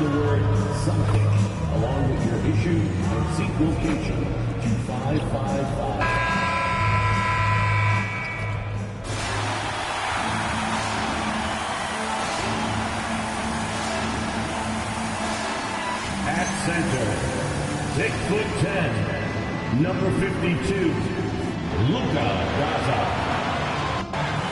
the word something along with your issue and seat location to 555. At center, 6'10", number 52, Luka Garza.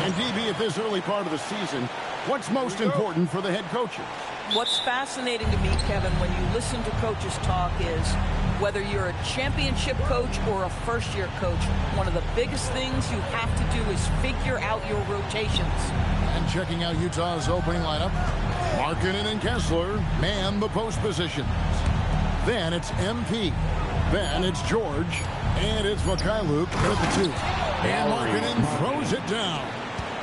And DB, at this early part of the season, what's most important for the head coaches? What's fascinating to me, Kevin, when you listen to coaches talk is whether you're a championship coach or a first-year coach, one of the biggest things you have to do is figure out your rotations. And checking out Utah's opening lineup, Markkanen and Kessler man the post positions. Then it's MP. Then it's George. And it's Mikhailuk at the 2. And Markkanen throws it down.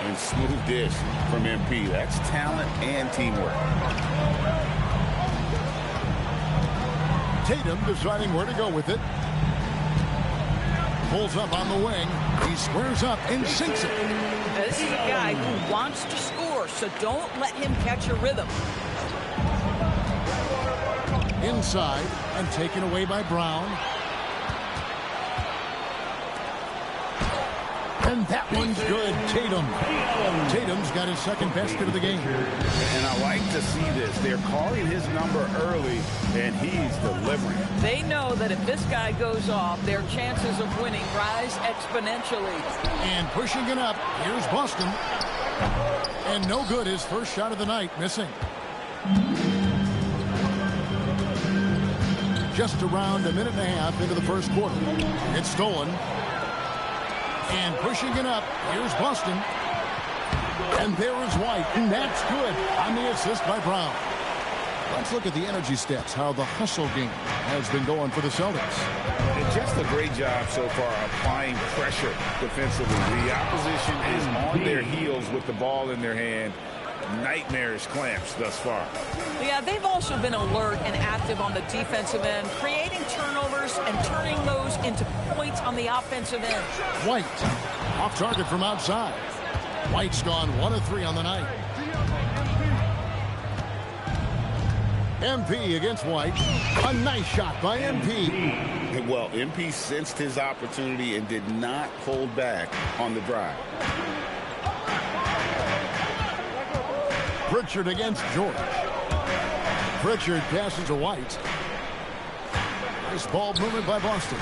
And smooth dish from MP. That's talent and teamwork. Tatum deciding where to go with it. Pulls up on the wing. He squares up and sinks it. This is a guy who wants to score, so don't let him catch a rhythm. Inside and taken away by Brown. And that one's good. Tatum's got his second basket of the game. And I like to see this. They're calling his number early, and he's delivering. They know that if this guy goes off, their chances of winning rise exponentially. And pushing it up, here's Boston. And no good, his first shot of the night, missing. Just around a minute and a half into the first quarter. It's stolen. And pushing it up, here's Boston. And there is White, and that's good on the assist by Brown. Let's look at the energy stats, how the hustle game has been going for the Celtics. And just a great job so far applying pressure defensively. The opposition is on their heels with the ball in their hand. Nightmarish clamps thus far. Yeah, they've also been alert and active on the defensive end, creating turnovers and turning those into points on the offensive end. White off target from outside. White's gone 1 of 3 on the night. MP against White. A nice shot by MP. Well, MP sensed his opportunity and did not hold back on the drive. Pritchard against George. Pritchard passes to White. Nice ball movement by Boston.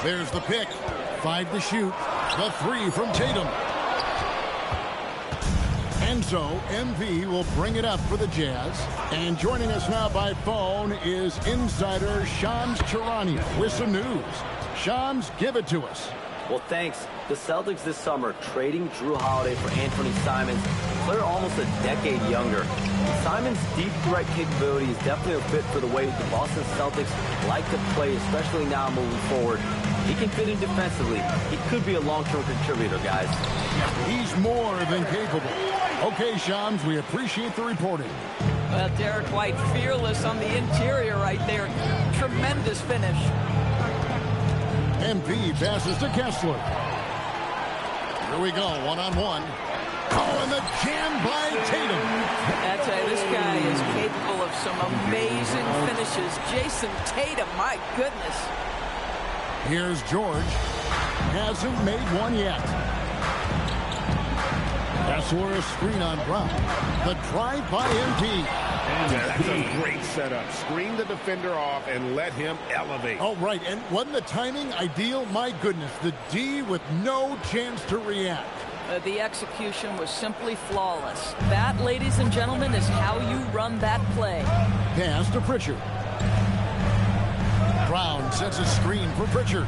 There's the pick. 5 to shoot. The 3 from Tatum. And so MP will bring it up for the Jazz. And joining us now by phone is insider Shams Charania with some news. Shams, give it to us. Well, thanks. The Celtics this summer trading Jrue Holiday for Anthony Simons, a player almost a decade younger. Simons' deep threat capability is definitely a fit for the way the Boston Celtics like to play, especially now moving forward. He can fit in defensively. He could be a long-term contributor, guys. He's more than capable. Okay, Shams, we appreciate the reporting. Well, Derek White fearless on the interior right there. Tremendous finish. MP passes to Kessler. Here we go, one-on-one. Oh, and the jam by Tatum. I tell you, this guy is capable of some amazing finishes. Jason Tatum, my goodness. Here's George. Hasn't made one yet. Kessler a screen on Brown. The drive by MP. That's a great setup. Screen the defender off and let him elevate. Oh, right. And wasn't the timing ideal? My goodness. The D with no chance to react. The execution was simply flawless. That, ladies and gentlemen, is how you run that play. Pass to Pritchard. Brown sets a screen for Pritchard.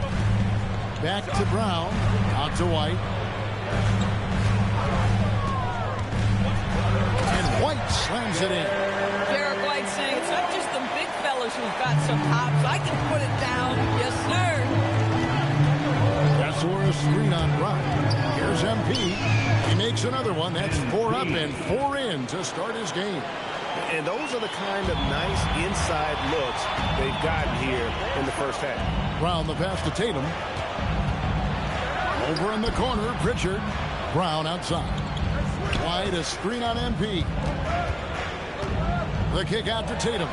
Back to Brown. Out to White. And White slams it in. Derek White saying it's not just the big fellas who've got some hops. I can put it down. Yes, sir. Kessler a screen on Brown. Here's MP. He makes another one. That's 4 up and 4 in to start his game. And those are the kind of nice inside looks they've gotten here in the first half. Brown the pass to Tatum. Over in the corner, Pritchard. Brown outside. White a screen on MP. The kick out to Tatum.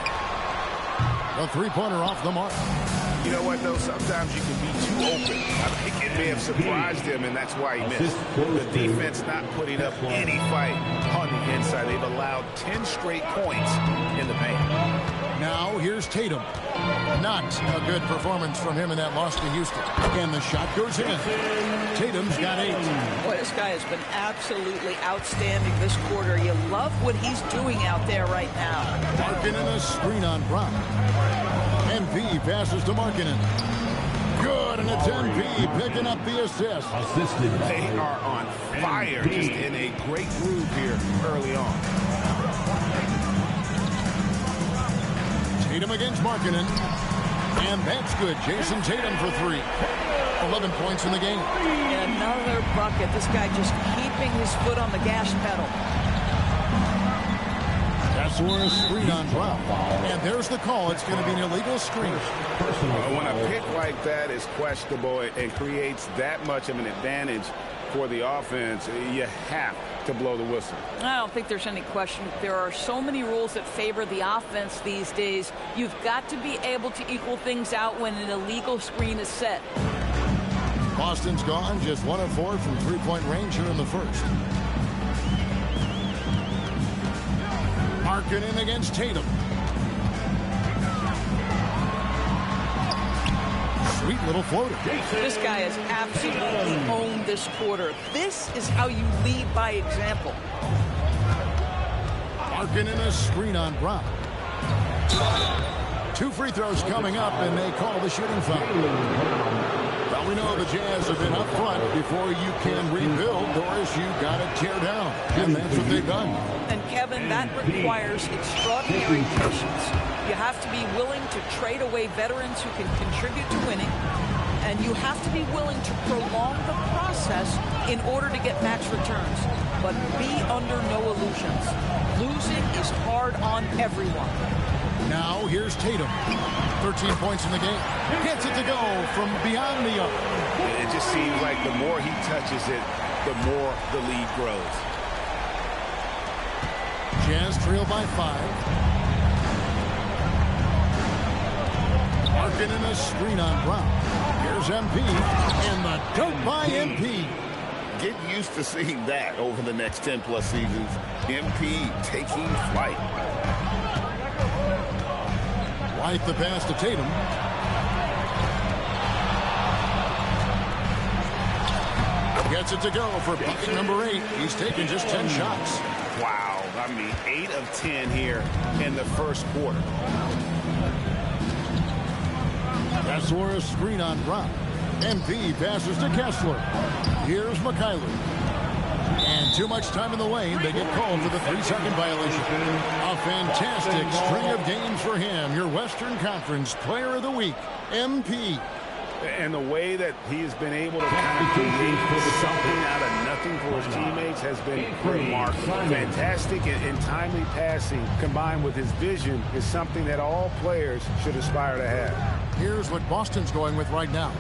The three-pointer off the mark. You know what, though? Sometimes you can be too open. I think it may have surprised him, and that's why he missed. The defense not putting up any fight on the inside. They've allowed 10 straight points in the paint. Now here's Tatum. Not a good performance from him in that loss to Houston. And the shot goes in. Tatum's got 8. Boy, this guy has been absolutely outstanding this quarter. You love what he's doing out there right now. Markkanen a screen on Brown. MP passes to Markkanen. Good, and it's MP picking up the assist. They are on fire, just in a great groove here early on. Tatum against Markkanen. And that's good. Jason Tatum for 3. 11 points in the game. And another bucket. This guy just keeping his foot on the gas pedal. That's a screen on Brown. And there's the call. It's going to be an illegal screen. When a pick like that is questionable and creates that much of an advantage for the offense, you have to blow the whistle. I don't think there's any question. There are so many rules that favor the offense these days. You've got to be able to equal things out when an illegal screen is set. Boston's gone just 1 of 4 from three-point range here in the first. Markkanen against Tatum. Sweet little floater. This guy has absolutely owned this quarter. This is how you lead by example. Markkanen a screen on Brown. 2 free throws coming up, and they call the shooting foul. Well, we know the Jazz have been up front. Before you can rebuild, Doris, you got to tear down. And that's what they've done. And, Kevin, that requires extraordinary patience. You have to be willing to trade away veterans who can contribute to winning. And you have to be willing to prolong the process in order to get max returns. But be under no illusions. Losing is hard on everyone. Now here's Tatum. 13 points in the game. Gets it to go from beyond the arc. It just seems like the more he touches it, the more the lead grows. Jazz trail by 5. Markkanen a screen on Brown. Here's MP. And the dunk by MP. Get used to seeing that over the next 10-plus seasons. MP taking flight. White the pass to Tatum. Gets it to go for bucket number 8. He's taken just 10 shots. Wow. I mean, 8 of 10 here in the first quarter. That's a screen on Brown. MP passes to Kessler. Here's Mikhailuk. And too much time in the lane. They get called for the 3-second violation. A fantastic string of games for him. Your Western Conference Player of the Week, MP. And the way that he has been able to kind of create something out of nothing for his teammates has been remarkable. Fantastic and timely passing combined with his vision is something that all players should aspire to have. Here's what Boston's going with right now.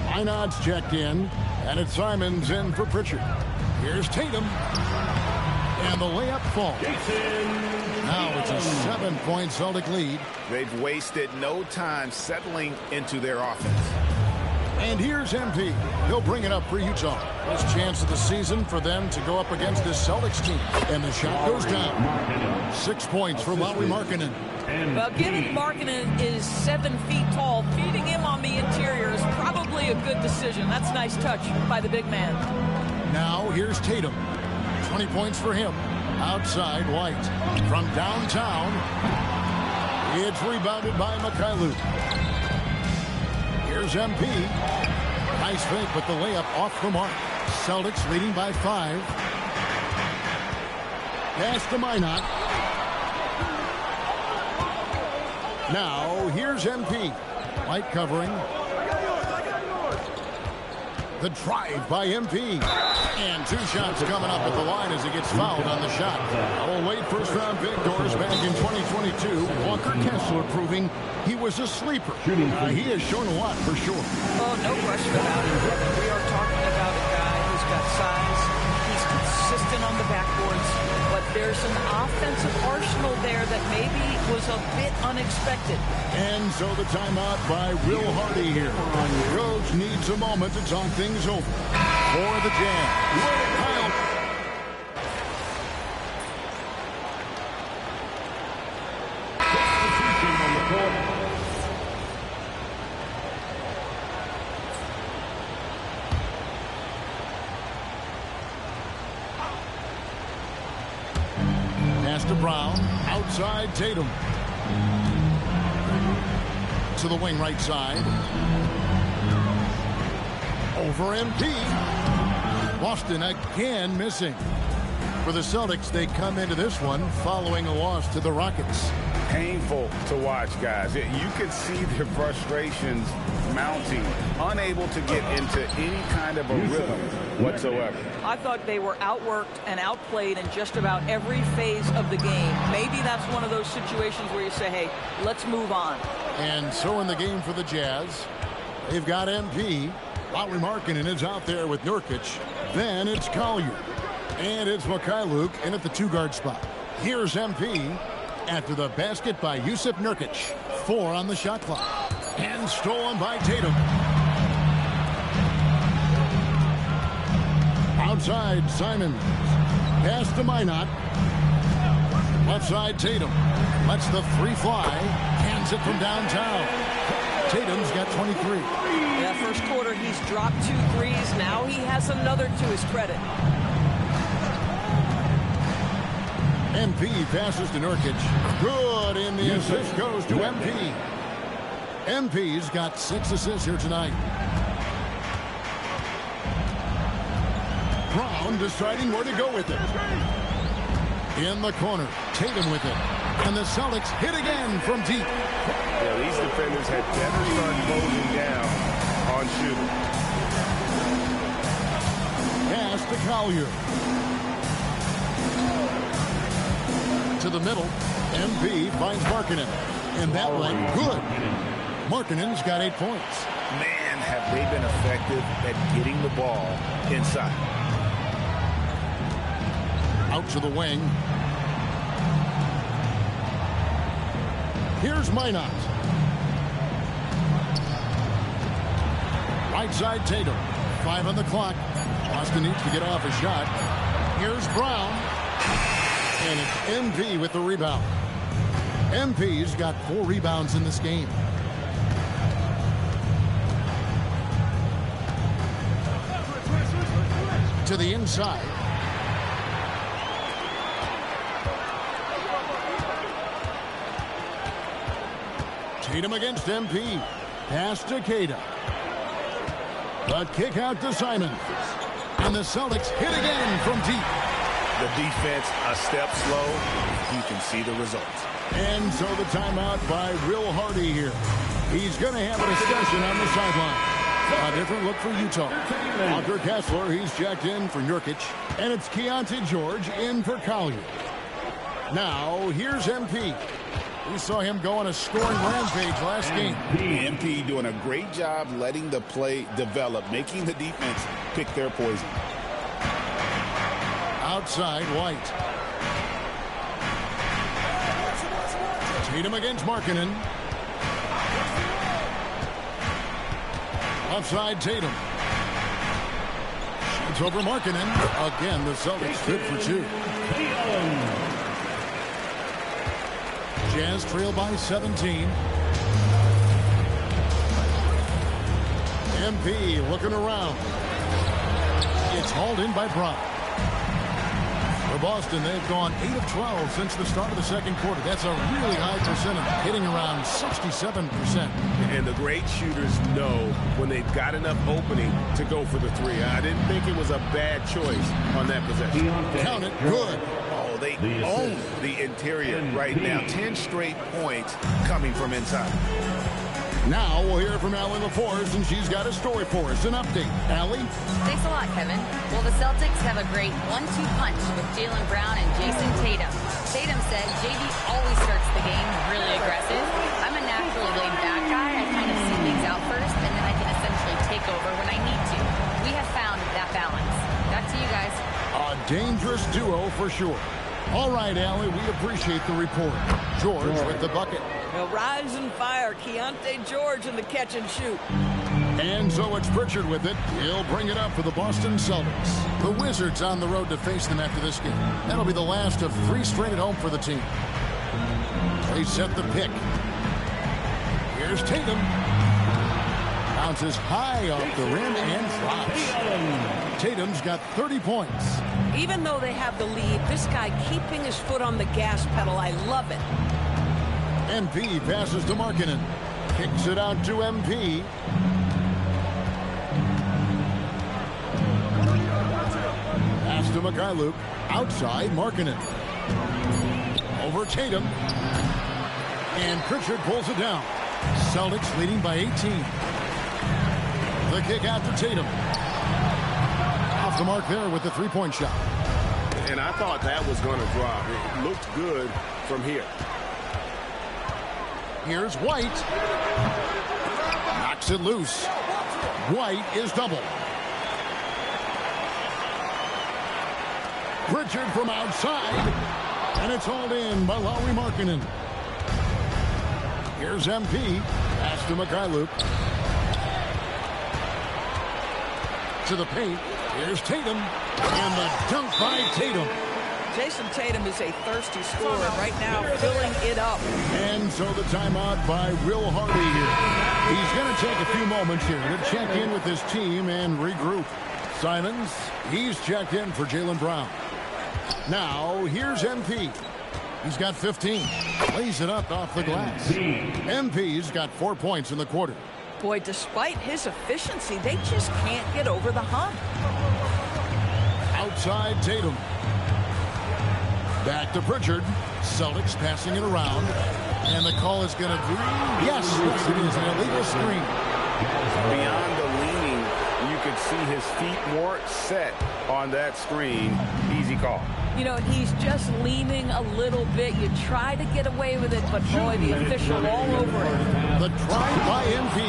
Einad's checked in, and it's Simons in for Pritchard. Here's Tatum. And the layup falls. Now it's a 7-point Celtic lead. They've wasted no time settling into their offense. And here's MP. He'll bring it up for Utah. First chance of the season for them to go up against this Celtics team. And the shot goes down. 6 points for Lauri Markkanen. Well, given Markkanen is 7 feet tall, feeding him on the interior is probably a good decision. That's a nice touch by the big man. Now here's Tatum. 20 points for him. Outside White. From downtown, it's rebounded by Mikhailuk. Here's MP. Nice fake, but the layup off the mark. Celtics leading by 5. Pass to Minot. Now here's MP. White covering. The drive by MP. And 2 shots coming up at the line as he gets fouled on the shot. Oh, late first-round pick Doris back in 2022. Walker Kessler proving he was a sleeper. He has shown a lot for sure. Oh, no question about it. We are talking about a guy who's got size. He's consistent on the backboards. But there's an offensive arsenal there that maybe was a bit unexpected. And so the timeout by Will Hardy here. Coach needs a moment to talk things over for the Jazz. Kyle. Substitution on the court. Pass to Brown. Outside Tatum. To the wing right side. Over MP. Boston again missing. For the Celtics, they come into this one following a loss to the Rockets. Painful to watch, guys. You can see their frustrations mounting, unable to get into any kind of a rhythm whatsoever. I thought they were outworked and outplayed in just about every phase of the game. Maybe that's one of those situations where you say, hey, let's move on. And so in the game for the Jazz, they've got MP. Lauri Markkanen is out there with Nurkic. Then it's Collier. And it's Mikhailuk in at the two-guard spot. Here's MP after the basket by Jusuf Nurkic. 4 on the shot clock. And stolen by Tatum. Outside, Simons. Pass to Minot. Left side, Tatum. Lets the three fly. Hands it from downtown. Tatum's got 23. Yeah, first quarter, he's dropped 2 threes. Now he has another to his credit. MP passes to Nurkic. Good, and the assist goes to MP. MP's got 6 assists here tonight. Brown deciding where to go with it. In the corner, Tatum with it. And the Celtics hit again from deep. Yeah, these defenders had better start closing down on shooting. Pass to Collier. To the middle, MP finds Markkanen. And that one, good. Markkanen's got 8 points. Man, have they been effective at getting the ball inside. Out to the wing. Here's Minot. Right side Tatum. 5 on the clock. Boston needs to get off a shot. Here's Brown. And it's MP with the rebound. MP's got 4 rebounds in this game. To the inside. Tatum against MP. Pass to Queta. The kick out to Simons. And the Celtics hit again from deep. The defense a step slow. You can see the results. And so the timeout by Will Hardy here. He's going to have a discussion on the sideline. A different look for Utah. Walker Kessler, he's checked in for Nurkic. And it's Keontae George in for Collier. Now, here's MP. We saw him go on a scoring rampage last game. MP doing a great job letting the play develop, making the defense pick their poison. Outside, White. Tatum against Markkanen. Outside, Tatum. Shoots over Markkanen. Again, the Celtics good for 2. Jazz trail by 17. MP looking around. It's hauled in by Brown. For Boston, they've gone 8 of 12 since the start of the second quarter. That's a really high percentage, hitting around 67%. And the great shooters know when they've got enough opening to go for the 3. I didn't think it was a bad choice on that possession. Count it, good. Oh, they own the interior right now. 10 straight points coming from inside. Now we'll hear from Allie LaForce, and she's got a story for us. An update. Allie? Thanks a lot, Kevin. Well, the Celtics have a great 1-2 punch with Jaylen Brown and Jason Tatum. Tatum said JD always starts the game really aggressive. I'm a naturally laid-back guy. I kind of see things out first, and then I can essentially take over when I need to. We have found that balance. Back to you guys. A dangerous duo for sure. All right, Allie, we appreciate the report. George with the bucket. He'll rise and fire. Keontae George in the catch and shoot. And so it's Pritchard with it. He'll bring it up for the Boston Celtics. The Wizards on the road to face them after this game. That'll be the last of 3 straight at home for the team. They set the pick. Here's Tatum. Bounces high off the rim and drops. Tatum's got 30 points. Even though they have the lead, this guy keeping his foot on the gas pedal, I love it. MP passes to Markkanen. Kicks it out to MP. Pass to Mikhailuk. Outside, Markkanen. Over Tatum. And Pritchard pulls it down. Celtics leading by 18. The kick out to Tatum. Off the mark there with the three-point shot. And I thought that was going to drop. It looked good from here. Here's White. Knocks it loose. White is double. Pritchard from outside. And it's hauled in by Lauri Markkanen. Here's MP. Pass to Mikhailuk. To the paint. Here's Tatum. And the dunk by Tatum. Jason Tatum is a thirsty scorer right now, filling it up. And so the timeout by Will Hardy here. He's going to take a few moments here to check in with his team and regroup. Simons, he's checked in for Jaylen Brown. Now, here's MP. He's got 15. Lays it up off the glass. MP's got 4 points in the quarter. Boy, despite his efficiency, they just can't get over the hump. Outside Tatum. Back to Pritchard. Celtics passing it around. And the call is going to be, yes, it is an illegal screen. Beyond the leaning, you could see his feet more set on that screen. Easy call. You know, he's just leaning a little bit. You try to get away with it, but boy, the official all over it. The try by MP.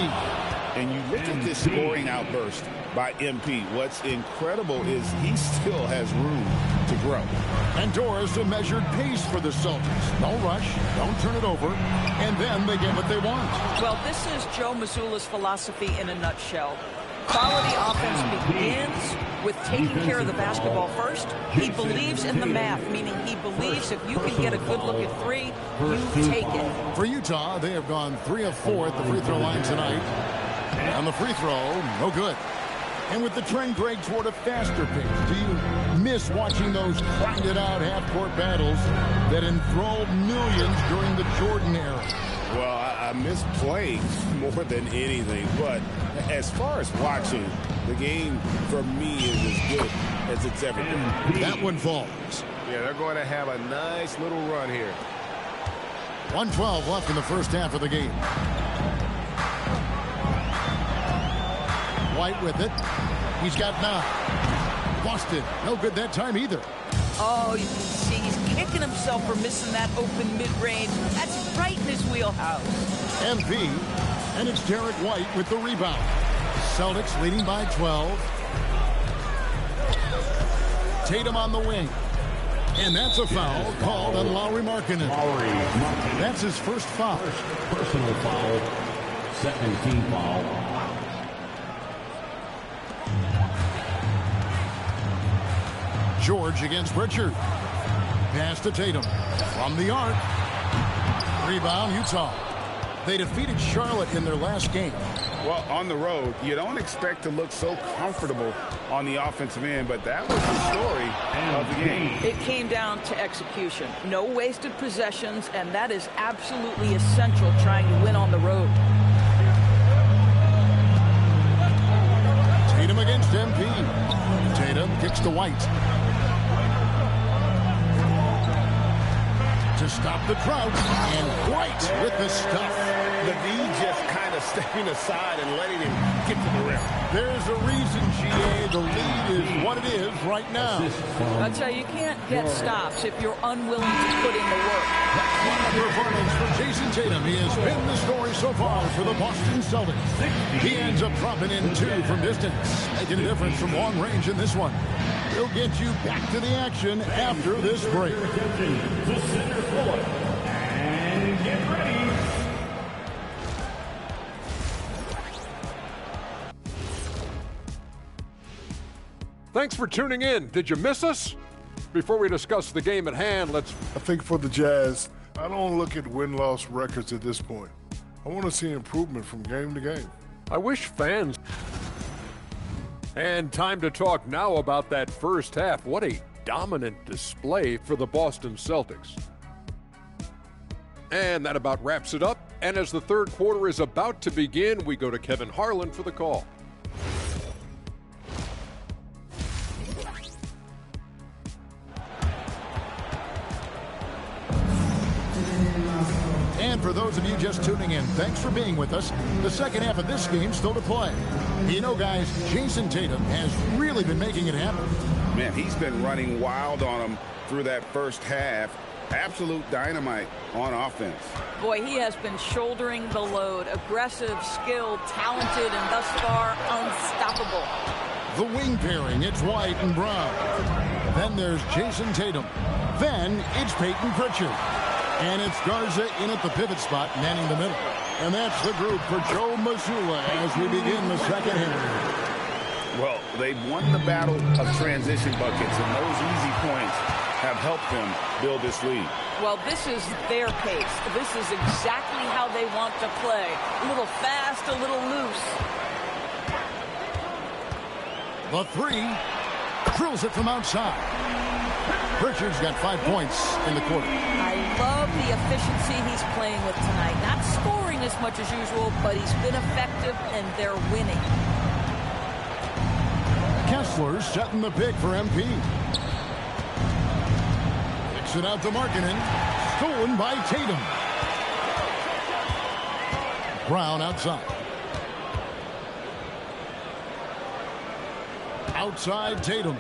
And you look at this scoring outburst by MP. What's incredible is he still has room to grow. And Doris, a measured pace for the Celtics. No rush, don't turn it over, and then they get what they want. Well, this is Joe Mazzulla's philosophy in a nutshell. Quality offense begins with taking care of the basketball first. He believes in the math, meaning he believes if you can get a good look at three, you take it. For Utah, they have gone 3 of 4 at the free throw line tonight. On the free throw, no good. And with the trend break toward a faster pace, do you miss watching those grinded-out half-court battles that enthralled millions during the Jordan era? Well, I miss playing more than anything, but as far as watching, the game for me is as good as it's ever been. That one falls. Yeah, they're going to have a nice little run here. 1:12 left in the first half of the game. White with it. He's got 9. Busted. No good that time either. Oh, you can see he's kicking himself for missing that open mid-range. That's right in his wheelhouse. MP, and it's Derek White with the rebound. Celtics leading by 12. Tatum on the wing. And that's a foul called on Lauri Markkanen. That's his first foul. Personal foul. Second team foul. George against Pritchard. Pass to Tatum. From the arc. Rebound, Utah. They defeated Charlotte in their last game. Well, on the road, you don't expect to look so comfortable on the offensive end, but that was the story of the game. It came down to execution. No wasted possessions, and that is absolutely essential trying to win on the road. Tatum against MP. Tatum kicks to White. To stop the drought, and White with the stuff. The D just kind of stepping aside and letting him get to the rim. There's a reason, GA. The lead is what it is right now. That's how you can't get stops if you're unwilling to put in the work. Performance for Jason Tatum. He has been the story so far for the Boston Celtics. He ends up dropping in 2 from distance, making a difference from long range in this one. We'll get you back to the action after this break. The center court. And get ready. Thanks for tuning in. Did you miss us? Before we discuss the game at hand, let's... I think for the Jazz, I don't look at win-loss records at this point. I want to see improvement from game to game. I wish fans... And time to talk now about that first half. What a dominant display for the Boston Celtics. And that about wraps it up. And as the third quarter is about to begin, we go to Kevin Harlan for the call. And for those of you just tuning in, thanks for being with us. The second half of this game still to play. You know, guys, Jason Tatum has really been making it happen. Man, he's been running wild on him through that first half. Absolute dynamite on offense. Boy, he has been shouldering the load. Aggressive, skilled, talented, and thus far unstoppable. The wing pairing, it's White and Brown. Then there's Jason Tatum. Then it's Peyton Pritchard. And it's Garza in at the pivot spot, manning the middle. And that's the group for Joe Mazzulla as we begin the second half. Well, they've won the battle of transition buckets, and those easy points have helped them build this lead. Well, this is their pace. This is exactly how they want to play. A little fast, a little loose. The 3 drills it from outside. Pritchard's got 5 points in the quarter. I love the efficiency he's playing with tonight. Not scoring as much as usual, but he's been effective, and they're winning. Kessler setting the pick for MP. Kicks it out to Markkanen. Stolen by Tatum. Brown outside. Outside Tatum.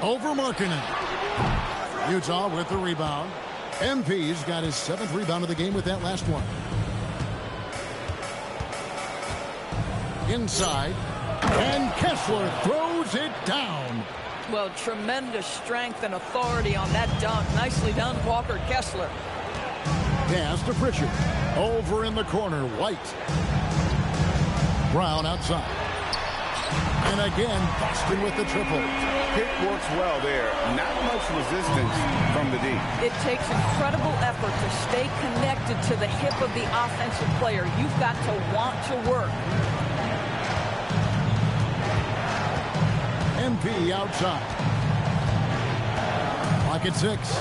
Over Markkanen. Utah with the rebound. MP's got his 7th rebound of the game with that last one. Inside. And Kessler throws it down. Well, tremendous strength and authority on that dunk. Nicely done, Walker Kessler. Pass to Pritchard. Over in the corner, White. Brown outside. And again, Boston with the triple. Pick works well there. Not much resistance from the D. It takes incredible effort to stay connected to the hip of the offensive player. You've got to want to work. MP outside. Clock at 6.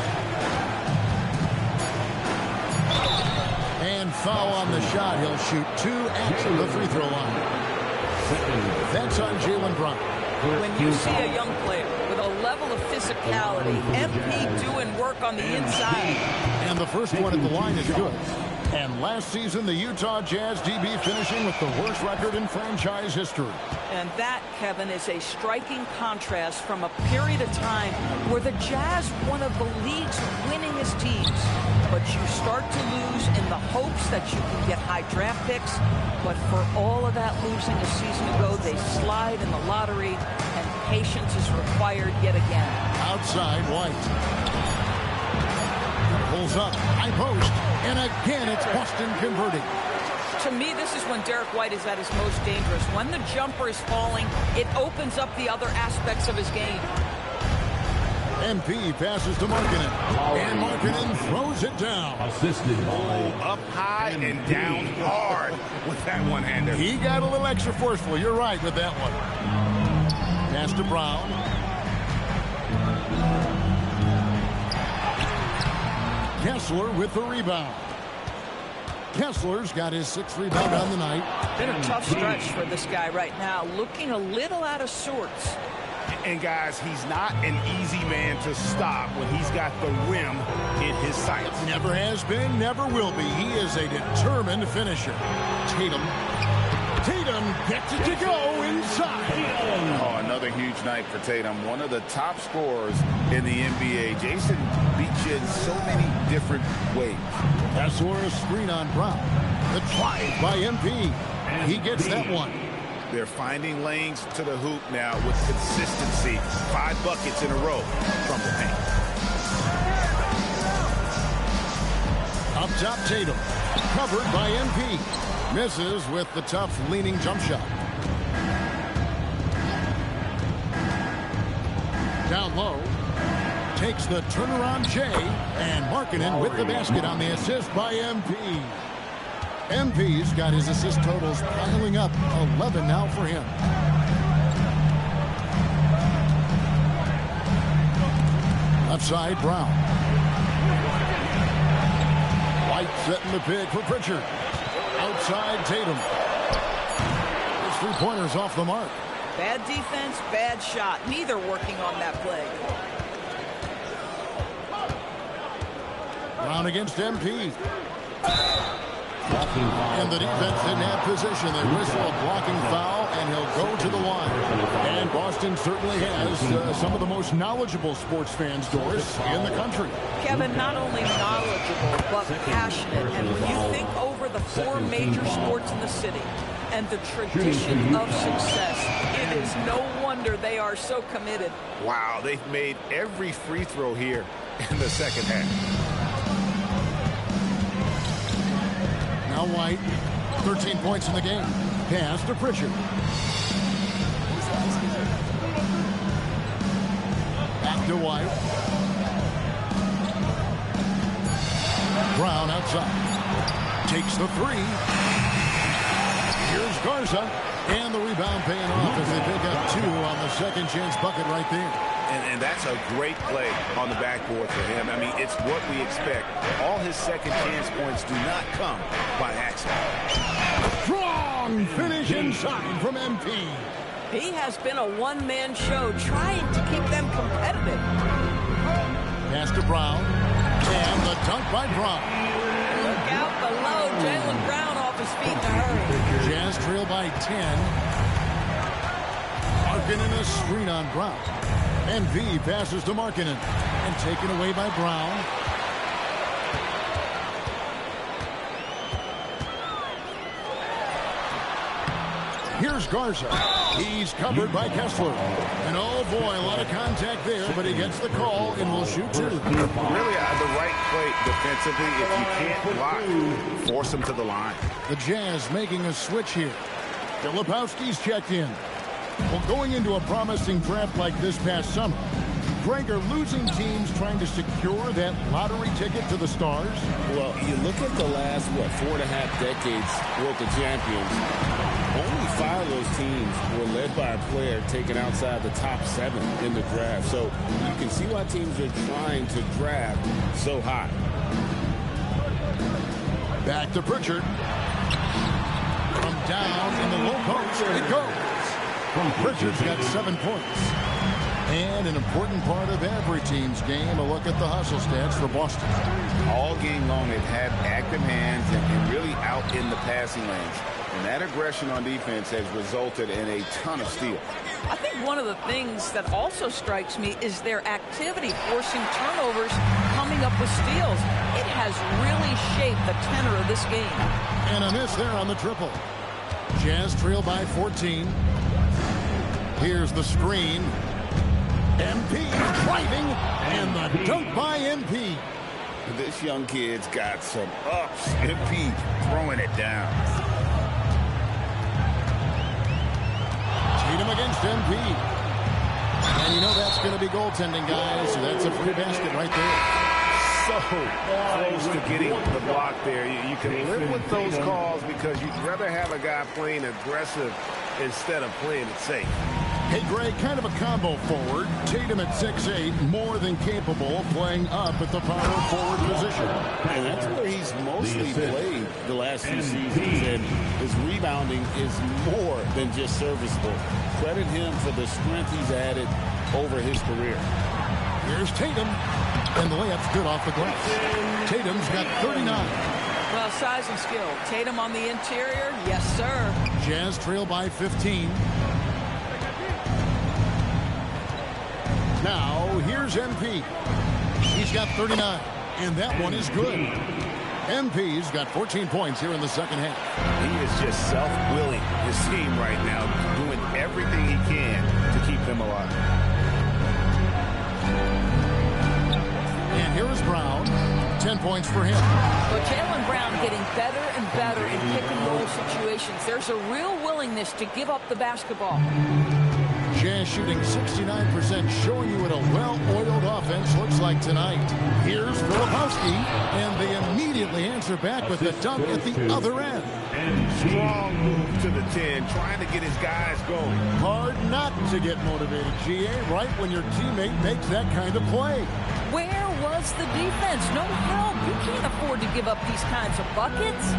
And foul on the shot. He'll shoot 2 at the free throw line. That's on Jaylen Brown. When you see a young player with a level of physicality, MP doing work on the inside. And the first one at the line is good. And last season, the Utah Jazz DB finishing with the worst record in franchise history. And that, Kevin, is a striking contrast from a period of time where the Jazz, one of the league's winningest teams. But you start to lose in the hopes that you can get high draft picks. But for all of that losing a season ago, they slide in the lottery, and patience is required yet again. Outside, White. Pulls up, high post, and again it's Boston converting. To me, this is when Derek White is at his most dangerous. When the jumper is falling, it opens up the other aspects of his game. MP passes to Markkanen, and Markkanen throws it down. Assisted by Up high and down hard with that one-hander. He got a little extra forceful. You're right with that one. Pass to Brown. Kessler with the rebound. Kessler's got his 6th rebound on the night. Been a tough stretch for this guy right now. Looking a little out of sorts. And guys, he's not an easy man to stop when he's got the rim in his sights. Never has been, never will be. He is a determined finisher. Tatum gets it to go inside. Oh, another huge night for Tatum. One of the top scorers in the NBA. Jason beats you in so many different ways. That's where a screen on Brown. The drive by MP. He gets that one. They're finding lanes to the hoop now with consistency. 5 buckets in a row from the paint. Up top, Tatum. Covered by MP. Misses with the tough leaning jump shot. Down low. Takes the turnaround J. And Markkanen with the basket on the assist by MP. MP's got his assist totals piling up. 11 now for him. Left side, Brown. White setting the pick for Pritchard. Outside, Tatum. His 3-pointers off the mark. Bad defense, bad shot. Neither working on that play. Brown against MP. And the defense didn't have position. They whistle a blocking foul, and he'll go to the line. And Boston certainly has some of the most knowledgeable sports fans, Doris, in the country. Kevin, not only knowledgeable, but passionate. And when you think over the 4 major sports in the city and the tradition of success, it is no wonder they are so committed. Wow, they've made every free throw here in the second half. Now White, 13 points in the game. Pass to Pritchard. Back to White. Brown outside. Takes the 3. Here's Garza. And the rebound paying off as they pick up 2 on the second chance bucket right there. And that's a great play on the backboard for him. I mean, it's what we expect. All his second chance points do not come by accident. Strong finish inside from MP. He has been a one-man show trying to keep them competitive. Pass to Brown. And the dunk by Brown. Look out below. Jaylen Brown off his feet in a hurry. Jazz trail by 10. Markkanen a screen on Brown. And V passes to Markkanen. And taken away by Brown. Here's Garza. He's covered by Kessler. And oh boy, a lot of contact there, but he gets the call and will shoot 2. Really the right play defensively. If you can't block, force him to the line. The Jazz making a switch here. Filipowski's checked in. Well, going into a promising draft like this past summer, Greg, are losing teams trying to secure that lottery ticket to the stars? Well, you look at the last, 4.5 decades worth of champions. Only 5 of those teams were led by a player taken outside the top 7 in the draft. So you can see why teams are trying to draft so high. Back to Pritchard. From down in the low post, it goes. Pritchard's got 7 points. And an important part of every team's game, a look at the hustle stats for Boston. All game long, they've had active hands and really out in the passing lanes. And that aggression on defense has resulted in a ton of steals. I think one of the things that also strikes me is their activity, forcing turnovers, coming up with steals. It has really shaped the tenor of this game. And a miss there on the triple. Jazz trail by 14. Here's the screen. MP driving, and the dunk by MP. This young kid's got some ups. MP throwing it down. Tatum against MP. And you know that's going to be goaltending, guys. So that's a free basket right there. So close to getting the block there. You can live with those calls because you'd rather have a guy playing aggressive instead of playing it safe. Hey, Greg, kind of a combo forward. Tatum at 6'8", more than capable of playing up at the power forward position. And that's where he's mostly played the last few seasons, and his rebounding is more than just serviceable. Credit him for the strength he's added over his career. Here's Tatum, and the layup's good off the glass. Tatum's got 39. Well, size and skill. Tatum on the interior, yes, sir. Jazz trail by 15. Now, here's MP. He's got 39, and that one is good. MP's got 14 points here in the second half. He is just self-willing his team right now, doing everything he can to keep them alive. And here is Brown. 10 points for him. But Jaylen Brown getting better and better in pick-and-roll situations. There's a real willingness to give up the basketball. Jazz shooting 69%, showing you what a well-oiled offense looks like tonight. Here's Filipowski, and they immediately answer back with the dunk at the other end. Strong move to the 10, trying to get his guys going. Hard not to get motivated, GA, right when your teammate makes that kind of play. Where was the defense? No help. You can't afford to give up these kinds of buckets.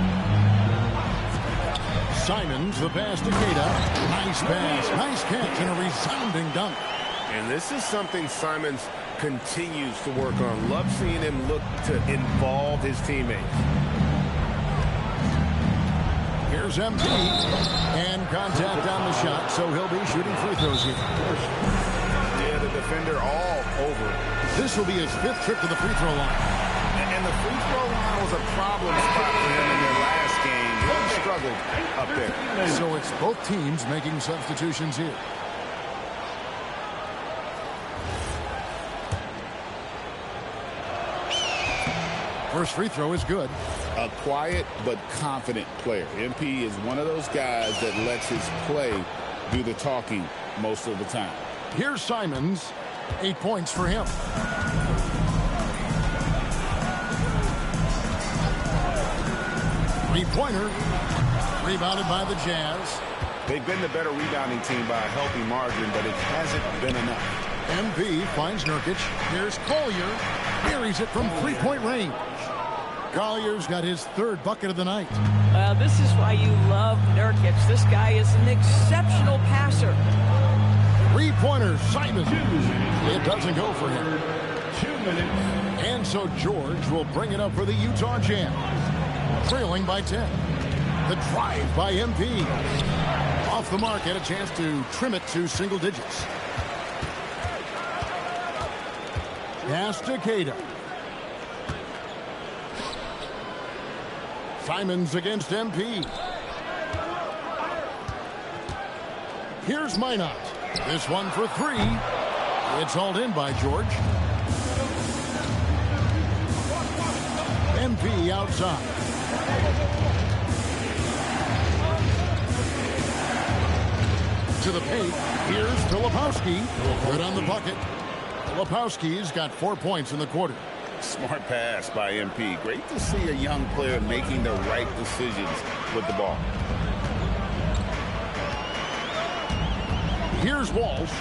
Simons, the pass to Queta. Nice pass, nice catch, and a resounding dunk. And this is something Simons continues to work on. Love seeing him look to involve his teammates. Here's MP, and contact on the shot, so he'll be shooting free throws here. Yeah, the defender all over. This will be his 5th trip to the free throw line. And the free throw line was a problem spot for him in their last game. He struggled up there. So it's both teams making substitutions here. First free throw is good. A quiet but confident player. MP is one of those guys that lets his play do the talking most of the time. Here's Simons. 8 points for him. Three-pointer. Rebounded by the Jazz. They've been the better rebounding team by a healthy margin, but it hasn't been enough. MP finds Nurkic. Here's Collier. Buries it from three-point range. Collier's got his 3rd bucket of the night. This is why you love Nurkic. This guy is an exceptional passer. Three-pointer, Simons. It doesn't go for him. 2 minutes. And so George will bring it up for the Utah Jazz. Trailing by 10. The drive by MP. Off the mark, had a chance to trim it to single digits. Pass to Queta. Simons against MP. Here's Minot. This one for 3. It's hauled in by George. MP outside. To the paint. Here's Filipowski. Good on the bucket. Filipowski's got 4 points in the quarter. Smart pass by MP. Great to see a young player making the right decisions with the ball. Here's Walsh.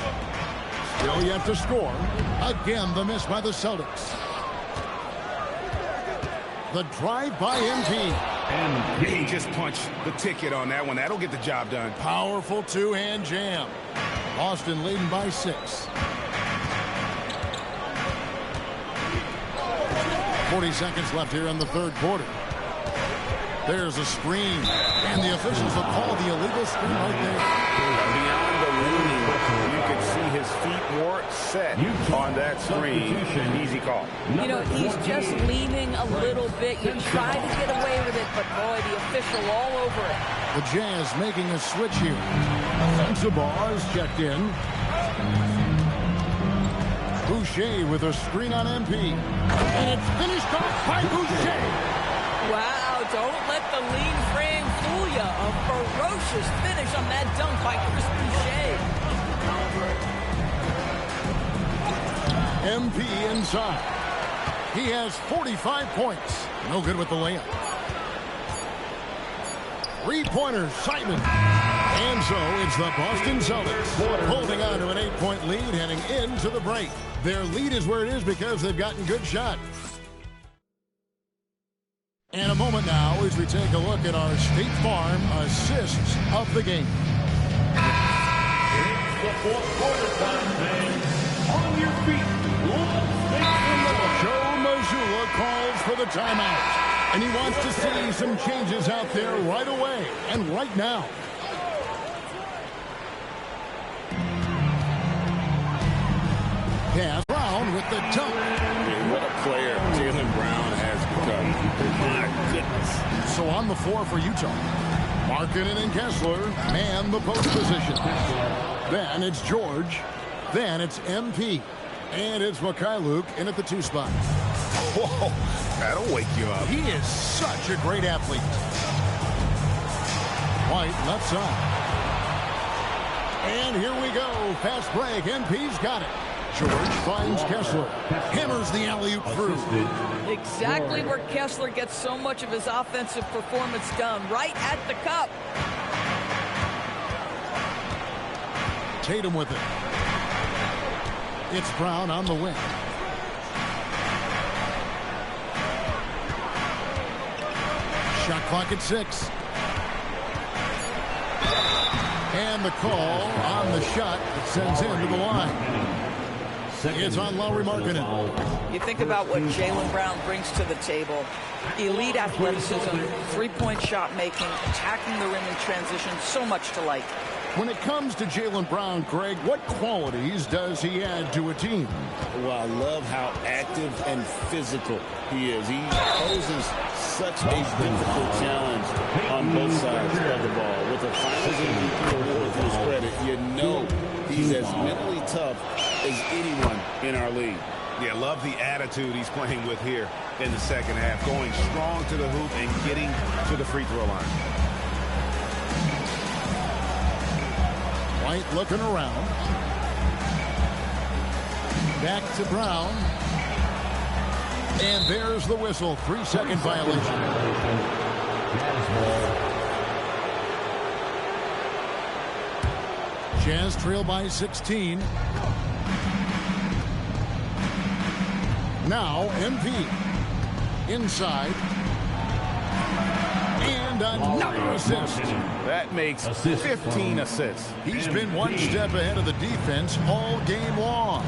Still yet to score. Again, the miss by the Celtics. The drive by MP. And he just punched the ticket on that one. That'll get the job done. Powerful two-hand jam. Boston leading by 6. 40 seconds left here in the 3rd quarter. There's a screen. And the officials will call the illegal screen right there. Beyond the leaning, you can see his feet weren't set on that screen. Easy call. You know, he's just leaning a little bit. You try to get away with it, but boy, the official all over it. The Jazz making a switch here. Sabah is checked in. Boucher with a screen on MP. And it's finished off by Boucher. Wow, don't let the lean frame fool you. A ferocious finish on that dunk by Chris Boucher. MP inside. He has 45 points. No good with the layup. Three-pointer, Simon. And so it's the Boston Celtics holding on to an 8-point lead heading into the break. Their lead is where it is because they've gotten good shots. And a moment now as we take a look at our State Farm assists of the game. It's the fourth quarter time, man. On your feet. Joe Mazzulla calls for the timeout. And he wants to see some changes out there right away and right now. Pass Brown with the dunk. What a player Jaylen Brown has become. My goodness. So on the floor for Utah, Markkanen and Kessler man the post position. Then it's George. Then it's MP. And it's Mikhailuk in at the 2 spot. Whoa, that'll wake you up. He is such a great athlete. White left side. And here we go. Fast break. MP's got it. George finds Kessler. Hammers the alley-oop through. Exactly where Kessler gets so much of his offensive performance done. Right at the cup. Tatum with it. It's Brown on the wing. Shot clock at 6. And the call on the shot that sends him to the line. It's on Lauri Markkanen. You think about what Jaylen Brown brings to the table. Elite athleticism, three-point shot making, attacking the rim in transition, so much to like. When it comes to Jaylen Brown, Greg, what qualities does he add to a team? Well, I love how active and physical he is. He poses such a difficult challenge on both sides of the ball. With a Finals MVP award to his credit, you know he's as mentally tough as anyone in our league. Yeah, love the attitude he's playing with here in the second half. Going strong to the hoop and getting to the free throw line. White looking around. Back to Brown. And there's the whistle. 3-second violation. Jazz trail by 16. Now MP. Inside. And another assist. That makes 15 assists. He's been one step ahead of the defense all game long.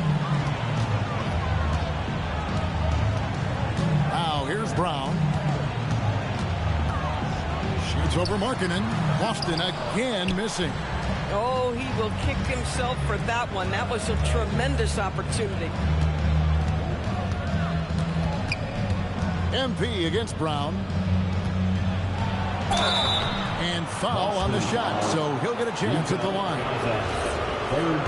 Now here's Brown. Shoots over Markkanen. Boston again missing. Oh, he will kick himself for that one. That was a tremendous opportunity. MP against Brown. And foul on the shot, so he'll get a chance at the line.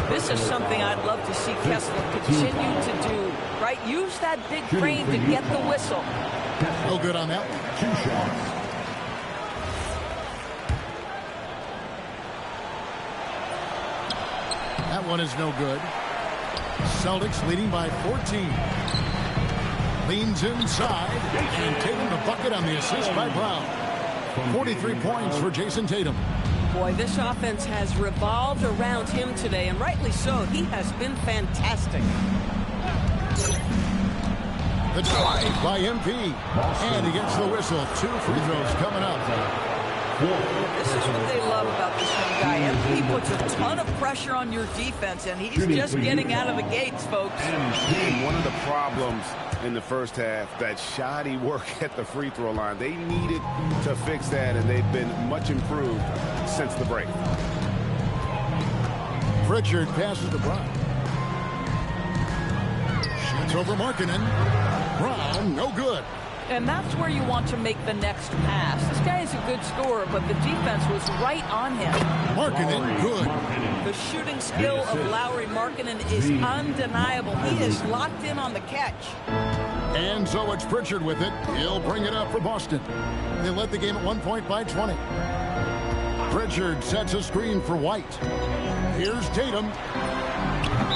This is something I'd love to see Kessler continue to do, right? Use that big frame to get the whistle. No good on that one. 2 shots. That one is no good. Celtics leading by 14. Leans inside and taking the bucket on the assist by Brown. 43 points for Jason Tatum. Boy, this offense has revolved around him today, and rightly so. He has been fantastic. The drive by MP. And he gets the whistle. 2 free throws coming up. This is what they love about this young guy. MP puts a ton of pressure on your defense, and he's just getting out of the gates, folks. And one of the problems in the first half, that shoddy work at the free throw line. They needed to fix that, and they've been much improved since the break. Pritchard passes to Brown. Shoots over Markkanen. Brown, no good. And that's where you want to make the next pass. This guy is a good scorer, but the defense was right on him. Markkanen, good. The shooting skill of Lauri Markkanen is undeniable. He is locked in on the catch. And so it's Pritchard with it. He'll bring it up for Boston. They led the game at 1 point by 20. Pritchard sets a screen for White. Here's Tatum.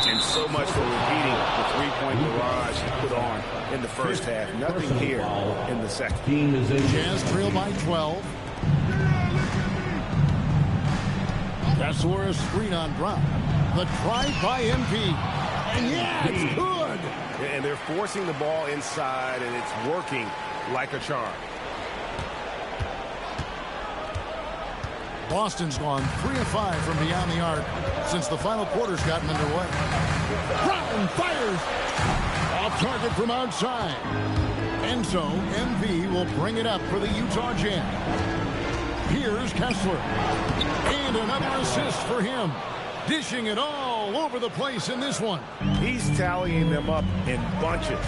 And so much for repeating the three-point barrage he put on in the first half. Nothing here in the second. Jazz trail by 12. Kessler, a screen on Brown. The try by MP. And yeah, it's good. And they're forcing the ball inside, and it's working like a charm. Boston's gone 3 of 5 from beyond the arc since the final quarter's gotten underway. Brown fires. Off target from outside. And so MV will bring it up for the Utah Jazz. Here's Kessler. And another assist for him. Dishing it all over the place in this one. He's tallying them up in bunches.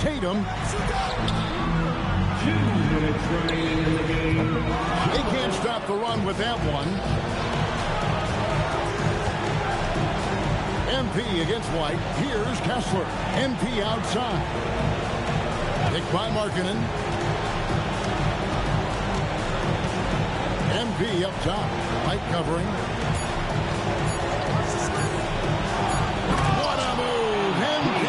Tatum. They can't stop the run with that one. MP against White. Here's Kessler. MP outside. Picked by Markkanen. MP up top. White covering. What a move. MP.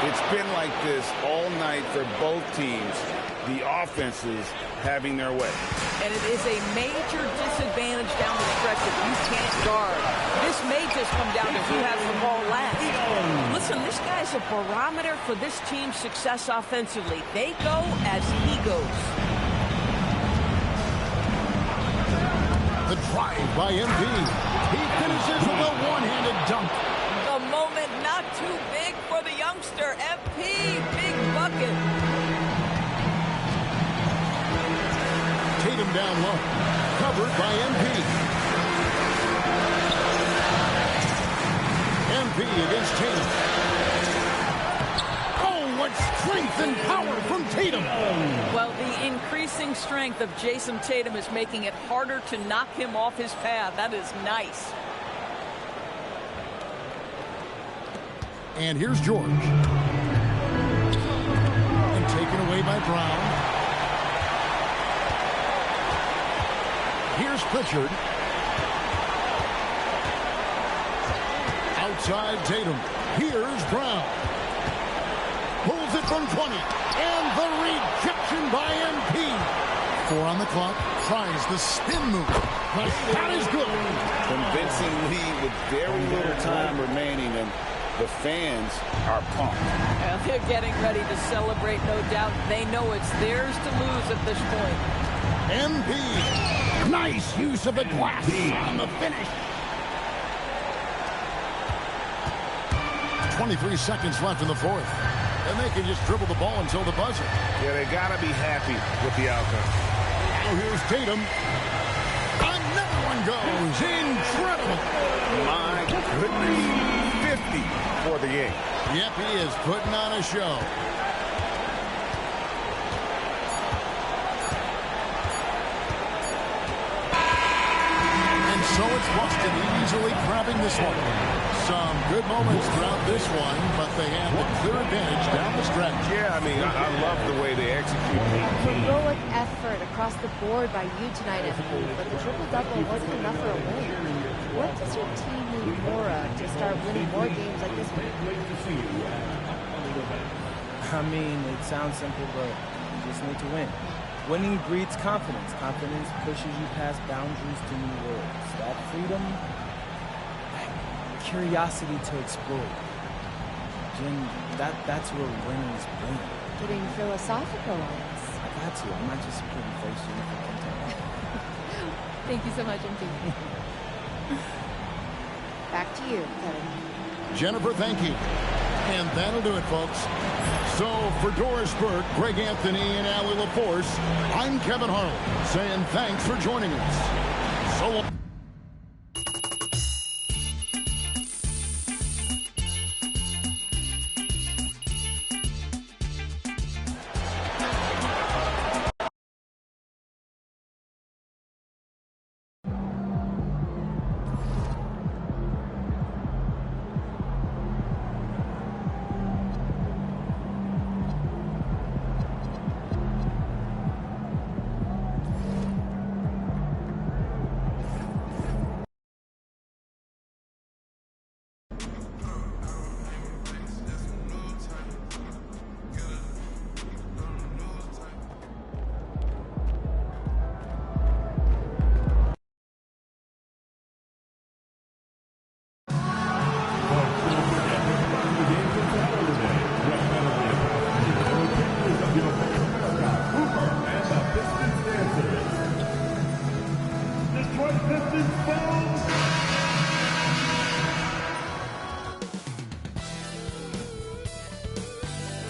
It's been like this all night for both teams. The offenses having their way. And it is a major disadvantage down the stretch if you can't guard. This may just come down to who has the ball last. Listen, this guy's a barometer for this team's success offensively. They go as he goes. The drive by MV. He finishes with a one-handed dunk. The moment not too big for the youngster. MP, big bucket. Tatum down low. Covered by MP. MP against Tatum. Oh, what strength and power from Tatum. Well, the increasing strength of Jason Tatum is making it harder to knock him off his path. That is nice. And here's George. And taken away by Brown. Here's Pritchard. Outside Tatum. Here's Brown. Pulls it from 20. And the rejection by MP. 4 on the clock. Tries the spin move. The shot is good. Convincing lead with very little time remaining, and the fans are pumped. And they're getting ready to celebrate, no doubt. They know it's theirs to lose at this point. MP. Nice use of the glass on the finish. 23 seconds left in the fourth. And they can just dribble the ball until the buzzer. Yeah, they got to be happy with the outcome. Now here's Tatum. Another one goes. Incredible. My goodness. 50 for the game. Yep, he is putting on a show. So it's Boston easily grabbing this one. Some good moments throughout this one, but they have the clear advantage down the stretch. Yeah, I mean, I love the way they execute. Heroic effort across the board by you tonight, MP, but the triple-double wasn't enough for a win. What does your team need more of to start winning more games like this one? I mean, it sounds simple, but you just need to win. Winning breeds confidence. Confidence pushes you past boundaries to new worlds. That freedom, that curiosity to explore. Jim, that's where winners win. Getting philosophical on us. I got to. I'm not just a pretty face for content. Thank you so much, MP. Back to you, Kevin. Jennifer, thank you. And that'll do it, folks. So for Doris Burke, Greg Anthony, and Allie LaForce, I'm Kevin Harlan saying thanks for joining us. So long.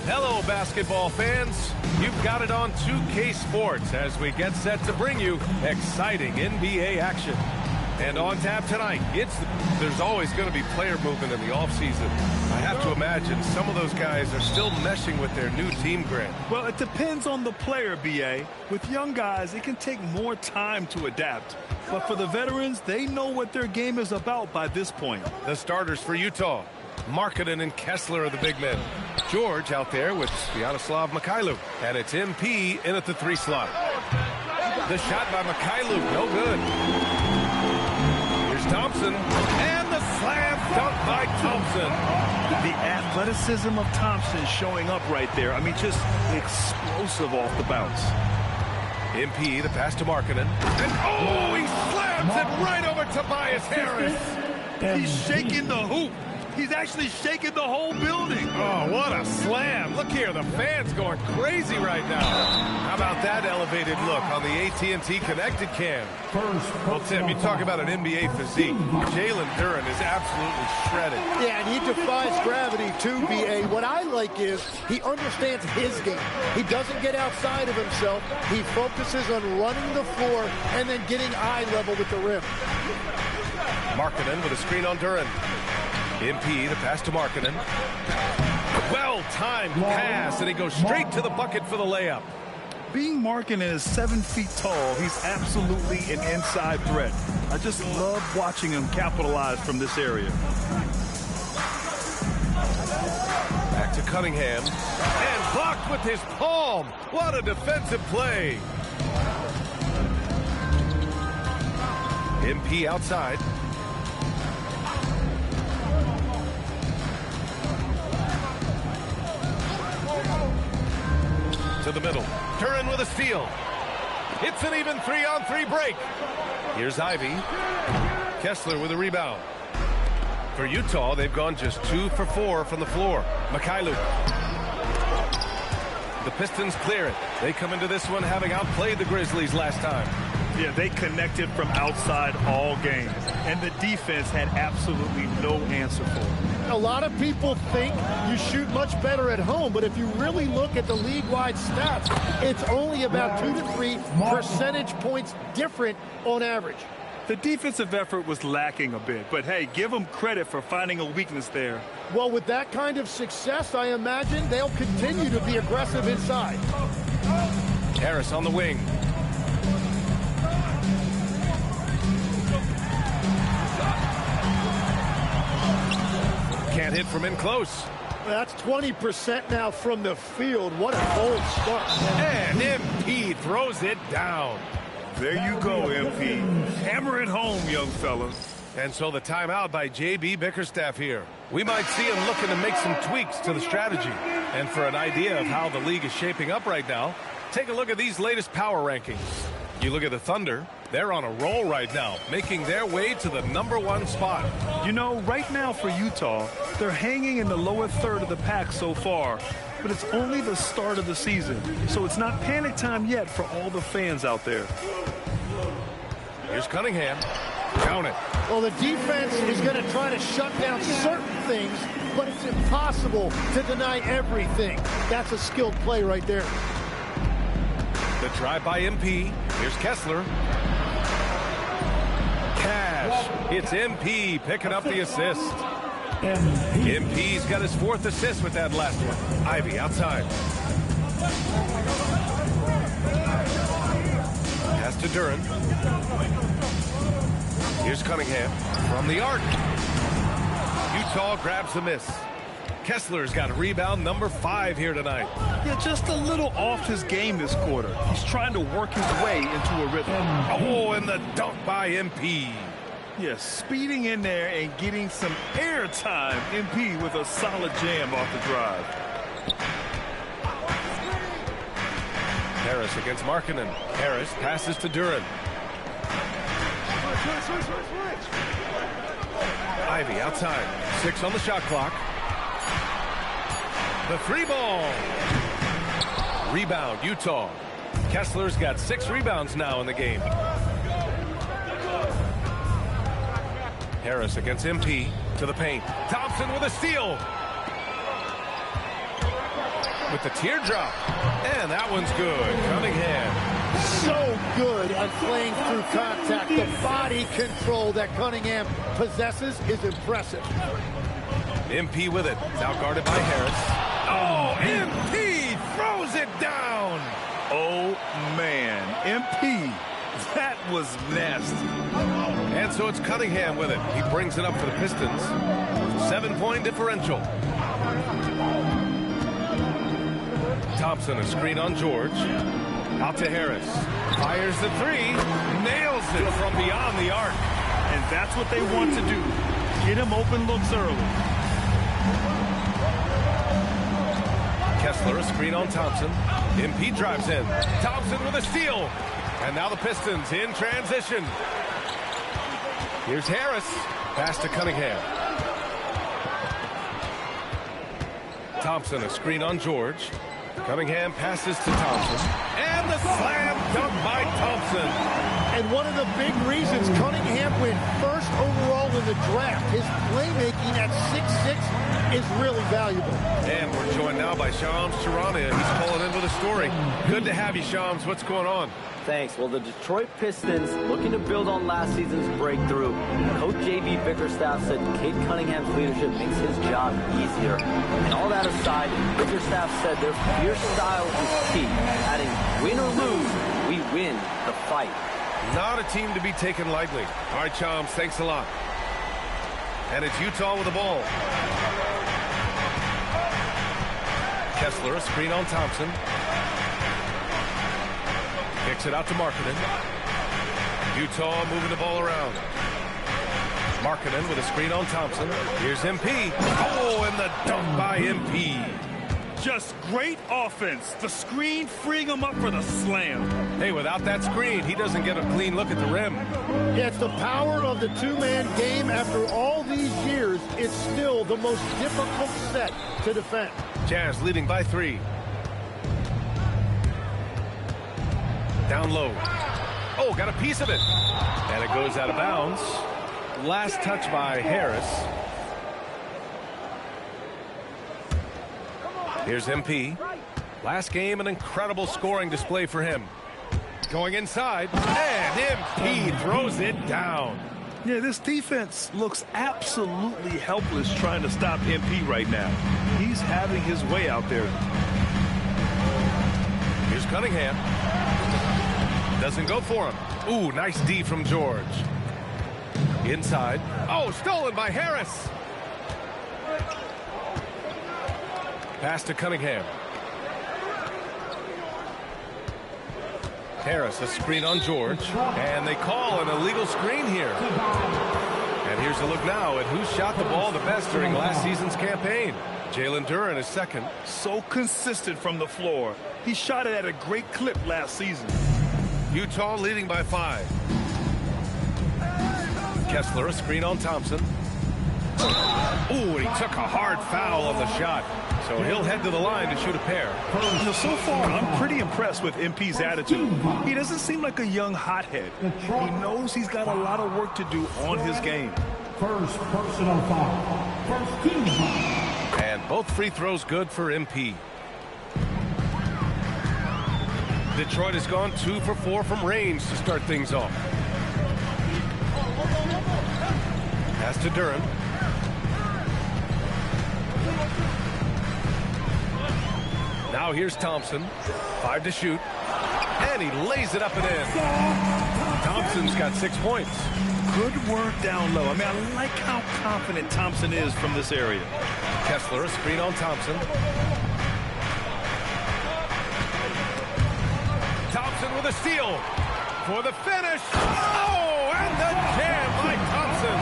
Hello, basketball fans. You've got it on 2K Sports as we get set to bring you exciting NBA action. And on tap tonight, there's always going to be player movement in the offseason. I have to imagine some of those guys are still meshing with their new team grid. Well, it depends on the player, B.A. With young guys, it can take more time to adapt. But for the veterans, they know what their game is about by this point. The starters for Utah, Markkanen and Kessler are the big men. George out there with Sviatoslav Mikhailuk. And it's MP in at the 3 slot. The shot by Mikhailuk, no good. Here's Thompson. And the slam dunk by Thompson. The athleticism of Thompson showing up right there. I mean, just explosive off the bounce. MP, the pass to Markkanen. And oh, he slams it right over Tobias Harris. He's shaking the hoop. He's actually shaking the whole building. Oh, what a slam. Look here, the fans going crazy right now. How about that elevated look on the AT&T Connected Cam? Well, Tim, you talk about an NBA physique. Jalen Duren is absolutely shredded. Yeah, and he defies gravity too, B.A. What I like is he understands his game. He doesn't get outside of himself. He focuses on running the floor and then getting eye level with the rim. Markkanen with a screen on Duren. MP, the pass to Markkanen. Well-timed pass, and he goes straight to the bucket for the layup. Being Markkanen is 7 feet tall, he's absolutely an inside threat. I just love watching him capitalize from this area. Back to Cunningham. And blocked with his palm. What a defensive play. MP outside. To the middle. Duren with a steal. It's an even 3-on-3 break. Here's Ivey. Kessler with a rebound. For Utah, they've gone just 2 for 4 from the floor. Mikhailuk. The Pistons clear it. They come into this one having outplayed the Grizzlies last time. Yeah, they connected from outside all game. And the defense had absolutely no answer for it. A lot of people think you shoot much better at home, but if you really look at the league-wide stats, it's only about 2 to 3 percentage points different on average. The defensive effort was lacking a bit, but hey, give them credit for finding a weakness there. Well, with that kind of success, I imagine they'll continue to be aggressive inside. Harris on the wing. Can't hit from in close. That's 20% now from the field. What a bold start. And MP throws it down. There you go, MP. Hammer it home, young fella. And so the timeout by J.B. Bickerstaff here. We might see him looking to make some tweaks to the strategy. And for an idea of how the league is shaping up right now, take a look at these latest power rankings. You look at the Thunder, they're on a roll right now, making their way to the #1 spot. You know, right now for Utah, they're hanging in the lower third of the pack so far, but it's only the start of the season, so it's not panic time yet for all the fans out there. Here's Cunningham. Count it. Well, the defense is going to try to shut down certain things, but it's impossible to deny everything. That's a skilled play right there. The drive by MP. Here's Kessler. Cash. It's MP picking up the assist. MP's got his 4th assist with that last one. Ivey outside. Pass to Duren. Here's Cunningham from the arc. Utah grabs the miss. Kessler's got a rebound #5 here tonight. Yeah, just a little off his game this quarter. He's trying to work his way into a rhythm. Oh, and the dunk by MP. Yeah, speeding in there and getting some air time. MP with a solid jam off the drive. Harris against Markkanen. Harris passes to Duren. Ivey outside. 6 on the shot clock. The 3 ball. Rebound, Utah. Kessler's got 6 rebounds now in the game. Harris against MP to the paint. Thompson with a steal. with the teardrop. And that one's good. Cunningham. So good at playing through contact. The body control that Cunningham possesses is impressive. MP with it. It's out guarded by Harris. Oh, MP throws it down. Oh, man. MP. That was nasty. And so it's Cunningham with it. He brings it up for the Pistons. 7-point differential. Thompson, a screen on George. Out to Harris. Fires the three. Nails it from beyond the arc. And that's what they want to do. Get him open looks early. Kessler, a screen on Thompson. MP drives in. Thompson with a steal. And now the Pistons in transition. Here's Harris. Pass to Cunningham. Thompson, a screen on George. Cunningham passes to Thompson. And the slam dunk by Thompson. And one of the big reasons Cunningham went first overall in the draft, his playmaking at 6'6" is really valuable. And we're joined now by Shams Charania. He's calling in with a story. Good to have you, Shams. What's going on? Thanks. Well, the Detroit Pistons, looking to build on last season's breakthrough. Coach J.B. Bickerstaff said Cade Cunningham's leadership makes his job easier. And all that aside, Bickerstaff said their fierce style is key, adding, win or lose, we win the fight. Not a team to be taken lightly. All right, Chums, thanks a lot. And it's Utah with the ball. Kessler, a screen on Thompson. Kicks it out to Markkanen. Utah moving the ball around. Markkanen with a screen on Thompson. Here's MP. Oh, and the dunk by MP. Just great offense. The screen freeing him up for the slam. Hey, without that screen, he doesn't get a clean look at the rim. Yeah, it's the power of the two-man game. After all these years, it's still the most difficult set to defend. Jazz leading by 3. Down low. Oh, got a piece of it. And it goes out of bounds. Last touch by Harris. Here's MP. Last game, an incredible scoring display for him. Going inside, and MP throws it down. Yeah, this defense looks absolutely helpless trying to stop MP right now. He's having his way out there. Here's Cunningham. Doesn't go for him. Ooh, nice D from George. Inside. Oh, stolen by Harris. Pass to Cunningham. Harris, a screen on George. And they call an illegal screen here. And here's a look now at who shot the ball the best during last season's campaign. Jalen Duren is second. So consistent from the floor. He shot it at a great clip last season. Utah leading by 5. Kessler, a screen on Thompson. Ooh, and he took a hard foul on the shot. So he'll head to the line to shoot a pair. So far, I'm pretty impressed with MP's attitude. He doesn't seem like a young hothead. He knows he's got a lot of work to do on his game. First personal foul. First team foul. And both free throws good for MP. Detroit has gone 2 for 4 from range to start things off. Pass to Duren. Now here's Thompson. 5 to shoot. And he lays it up and in. Thompson's got 6 points. Good work down low. I mean, I like how confident Thompson is from this area. Kessler, a screen on Thompson. Thompson with a steal for the finish. Oh, and the jam by Thompson.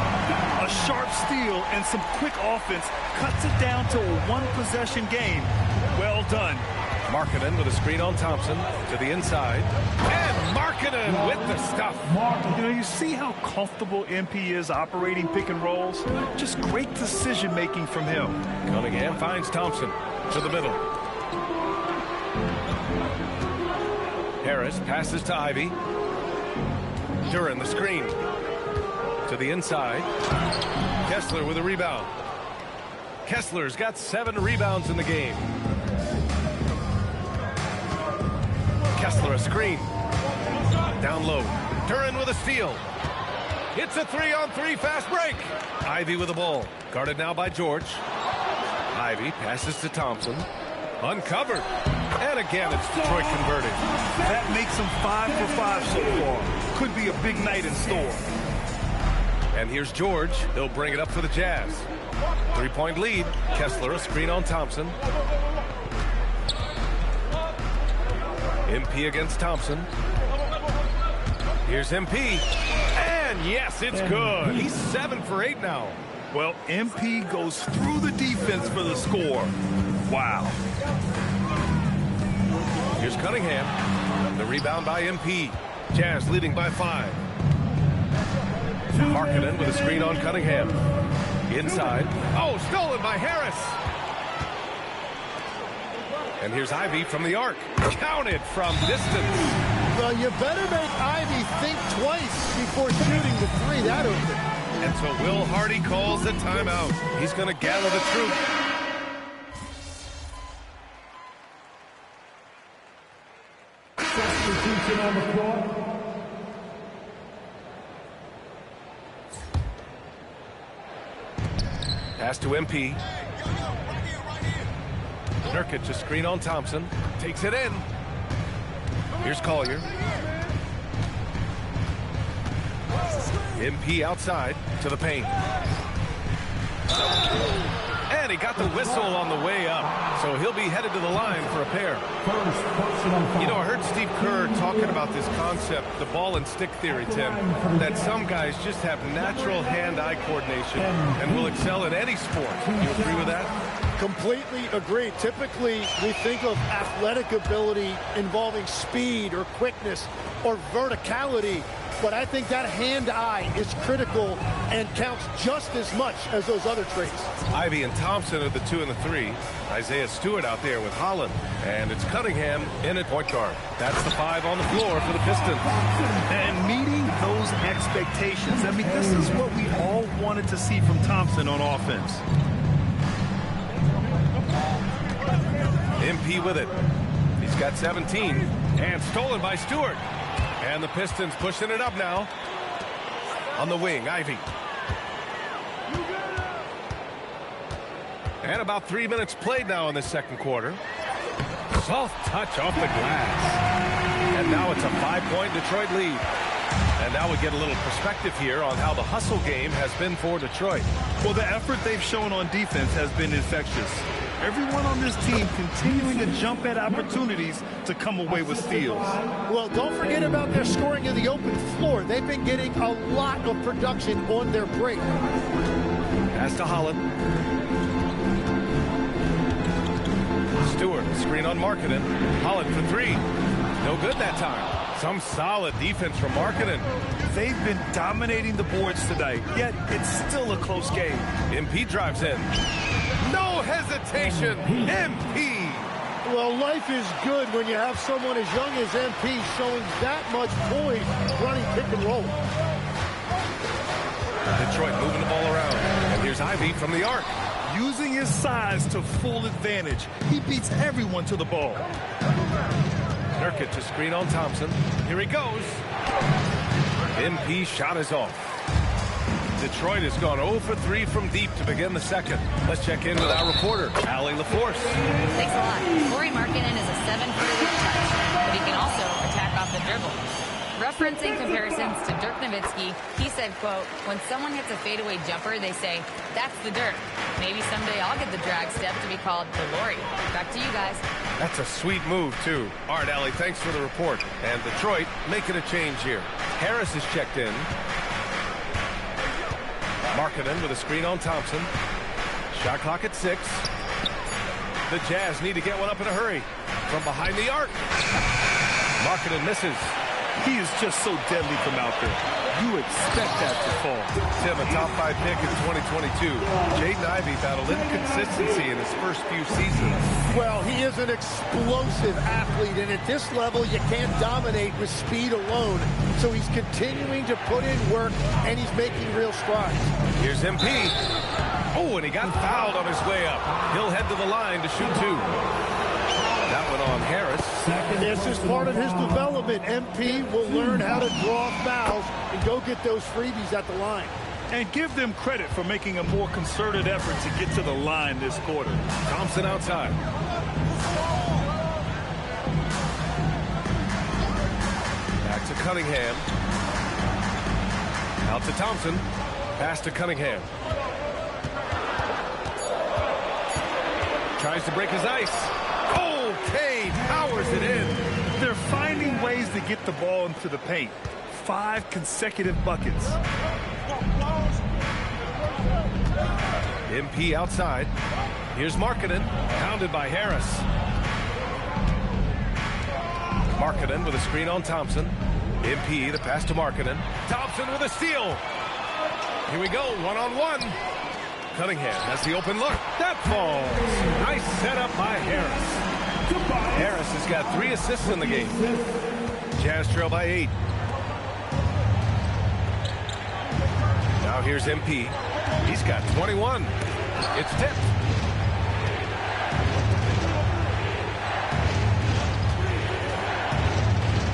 A sharp steal and some quick offense cuts it down to a one-possession game. Well done. Markkanen with a screen on Thompson to the inside. And Markkanen with the stuff. You know, you see how comfortable MP is operating pick and rolls? Just great decision-making from him. Cunningham finds Thompson to the middle. Harris passes to Ivy. Duren the screen. To the inside. Kessler with a rebound. Kessler's got 7 rebounds in the game. Kessler a screen. Down low. Duren with a steal. It's a 3-on-3 fast break. Ivey with the ball. Guarded now by George. Ivey passes to Thompson. Uncovered. And again, it's Detroit converting. That makes them 5 for 5 so far. Could be a big night in store. And here's George. He'll bring it up for the Jazz. 3-point lead. Kessler a screen on Thompson. MP against Thompson. Here's MP. And yes, it's good. He's 7 for 8 now. Well, MP goes through the defense for the score. Wow. Here's Cunningham. The rebound by MP. Jazz leading by 5. Markkanen with a screen on Cunningham. Inside. Oh, stolen by Harris. And here's Ivey from the arc. Counted from distance. Well, you better make Ivey think twice before shooting the 3 that open. And so Will Hardy calls the timeout. He's going to gather the troops. Substitution on the floor. Pass to MP. Nurkic a screen on Thompson. Takes it in. Here's Collier. MP outside to the paint. And he got the whistle on the way up. So he'll be headed to the line for a pair. You know, I heard Steve Kerr talking about this concept, the ball and stick theory, Tim, that some guys just have natural hand-eye coordination and will excel in any sport. Do you agree with that? Completely agree. Typically, we think of athletic ability involving speed or quickness or verticality, but I think that hand-eye is critical and counts just as much as those other traits. Ivey and Thompson are the 2 and the 3. Isaiah Stewart out there with Holland. And it's Cunningham in at point guard. That's the 5 on the floor for the Pistons. And meeting those expectations. I mean, this is what we all wanted to see from Thompson on offense. MP with it. He's got 17. And stolen by Stewart. And the Pistons pushing it up now. On the wing, Ivey. And about 3 minutes played now in the second quarter. Soft touch off the glass. And now it's a 5-point Detroit lead. And now we get a little perspective here on how the hustle game has been for Detroit. Well, the effort they've shown on defense has been infectious. Everyone on this team continuing to jump at opportunities to come away with steals. Well, don't forget about their scoring in the open floor. They've been getting a lot of production on their break. Pass to Holland. Stewart, screen on Markkanen. Holland for 3. No good that time. Some solid defense from Markkanen. They've been dominating the boards tonight, yet it's still a close game. MP drives in. No hesitation. MP. Well, life is good when you have someone as young as MP showing that much poise running pick and roll. Detroit moving the ball around. And here's Ivey from the arc. Using his size to full advantage. He beats everyone to the ball. Nurkic to screen on Thompson. Here he goes. MP shot is off. Detroit has gone 0 for 3 from deep to begin the second. Let's check in with our reporter, Allie LaForce. Thanks a lot. Lauri Markkanen is a 7-footer with touch, but he can also attack off the dribble. Referencing comparisons to Dirk Nowitzki, he said, quote, when someone hits a fadeaway jumper, they say, that's the Dirk. Maybe someday I'll get the drag step to be called the Lauri. Back to you guys. That's a sweet move, too. All right, Allie, thanks for the report. And Detroit making a change here. Harris is checked in. Markkanen with a screen on Thompson. Shot clock at 6. The Jazz need to get one up in a hurry. From behind the arc. Markkanen misses. He is just so deadly from out there. You expect that to fall. Tim, a top 5 pick in 2022. Jaden Ivey battled inconsistency in his first few seasons. Well, he is an explosive athlete, and at this level, you can't dominate with speed alone. So he's continuing to put in work, and he's making real strides. Here's MP. Oh, and he got fouled on his way up. He'll head to the line to shoot 2. That open on Harris. This is part of his development. MP will learn how to draw fouls and go get those freebies at the line. And give them credit for making a more concerted effort to get to the line this quarter. Thompson outside. Back to Cunningham. Out to Thompson. Pass to Cunningham. Tries to break his ice. Oh, Cade powers it in. They're finding ways to get the ball into the paint. 5 consecutive buckets. MP outside. Here's Markkanen. Pounded by Harris. Markkanen with a screen on Thompson. MP, the pass to Markkanen. Thompson with a steal. Here we go, one-on-one. Cunningham has the open look. That falls. Nice setup by Harris. Harris has got 3 assists in the game. Jazz trail by 8. Now here's MP. He's got 21. It's tipped.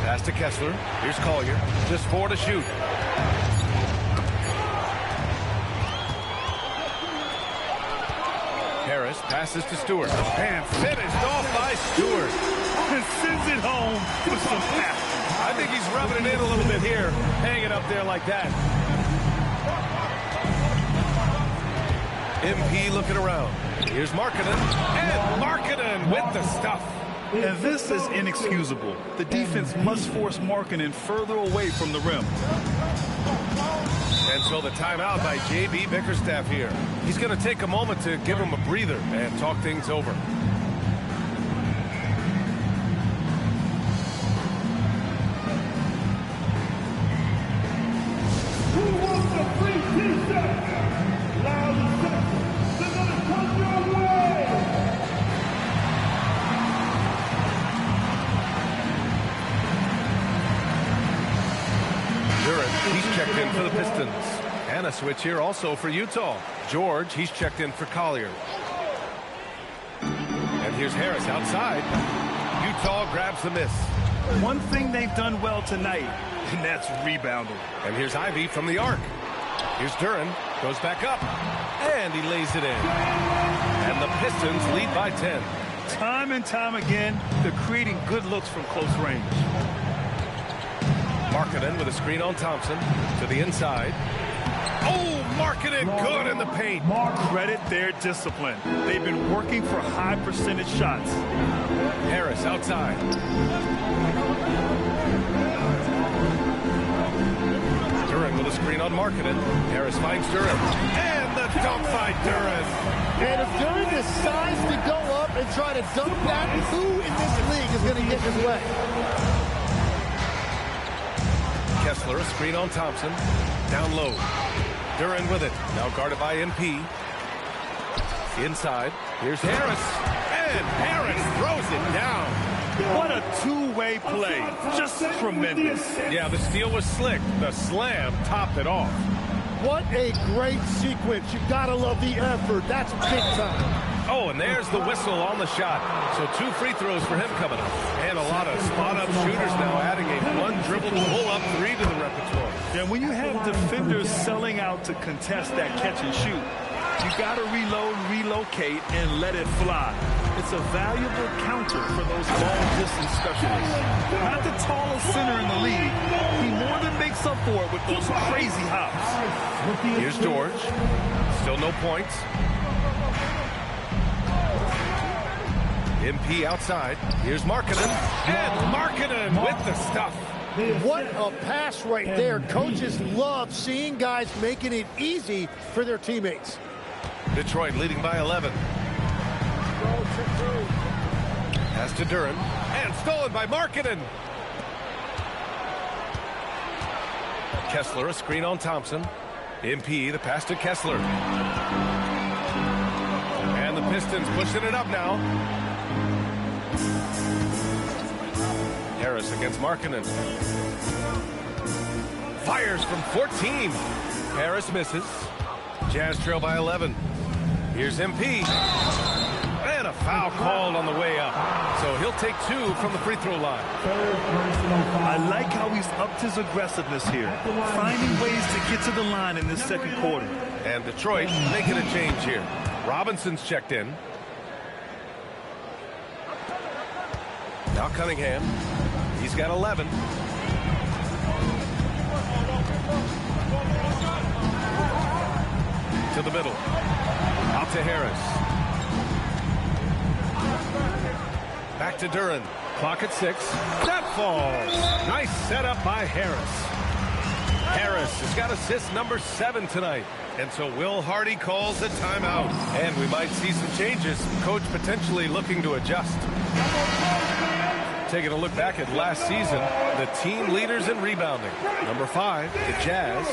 Pass to Kessler. Here's Collier. Just 4 to shoot. Harris passes to Stewart. And finished off by Stewart. And sends it home with some passion. I think he's rubbing it in a little bit here. Hang it up there like that. MP looking around. Here's Markkanen. And Markkanen with the stuff. And this is inexcusable. The defense must force Markkanen further away from the rim. And so the timeout by J.B. Bickerstaff here. He's going to take a moment to give him a breather and talk things over. He's checked in for the Pistons. And a switch here also for Utah. George, he's checked in for Collier. And here's Harris outside. Utah grabs the miss. One thing they've done well tonight, and that's rebounding. And here's Ivey from the arc. Here's Duren. Goes back up. And he lays it in. And the Pistons lead by 10. Time and time again, they're creating good looks from close range. Markkanen with a screen on Thompson to the inside. Oh, Markkanen good in the paint. Credit their discipline. They've been working for high percentage shots. Harris outside. Duren with a screen on Markkanen. Harris finds Duren. And the dunk by Duren. And if Duren decides to go up and try to dunk that, who in this league is going to get his way? Kessler, a screen on Thompson. Down low. Duren with it. Now guarded by MP. Inside. Here's Harris. And Harris throws it down. What a two-way play. Just tremendous. Yeah, the steal was slick. The slam topped it off. What a great sequence. You gotta love the effort. That's big time. Oh, and there's the whistle on the shot. So 2 free throws for him coming up. And a lot of spot-up shooters now adding a 1-dribble pull-up 3 to the repertoire. And when you have defenders selling out to contest that catch and shoot, you got to reload, relocate, and let it fly. It's a valuable counter for those long-distance specialists. Not the tallest center in the league. He more than makes up for it with those crazy hops. Here's George. Still no points. MP outside. Here's Markkanen. And Markkanen with the stuff. What a pass right there. Coaches love seeing guys making it easy for their teammates. Detroit leading by 11. Pass to Duren. And stolen by Markkanen. Kessler, a screen on Thompson. MP, the pass to Kessler. And the Pistons pushing it up now. Harris against Markkanen. Fires from 14. Harris misses. Jazz trail by 11. Here's MP. And And a foul called on the way up. So he'll take 2 from the free throw line. I like how he's upped his aggressiveness here, finding ways to get to the line in this second quarter. And Detroit making a change here. Robinson's checked in. Now Cunningham. He's got 11. To the middle. Out to Harris. Back to Duren. Clock at 6. That falls. Nice setup by Harris. Harris has got assist number 7 tonight. And so Will Hardy calls a timeout. And we might see some changes. Coach potentially looking to adjust. Taking a look back at last season, the team leaders in rebounding. Number 5, the Jazz.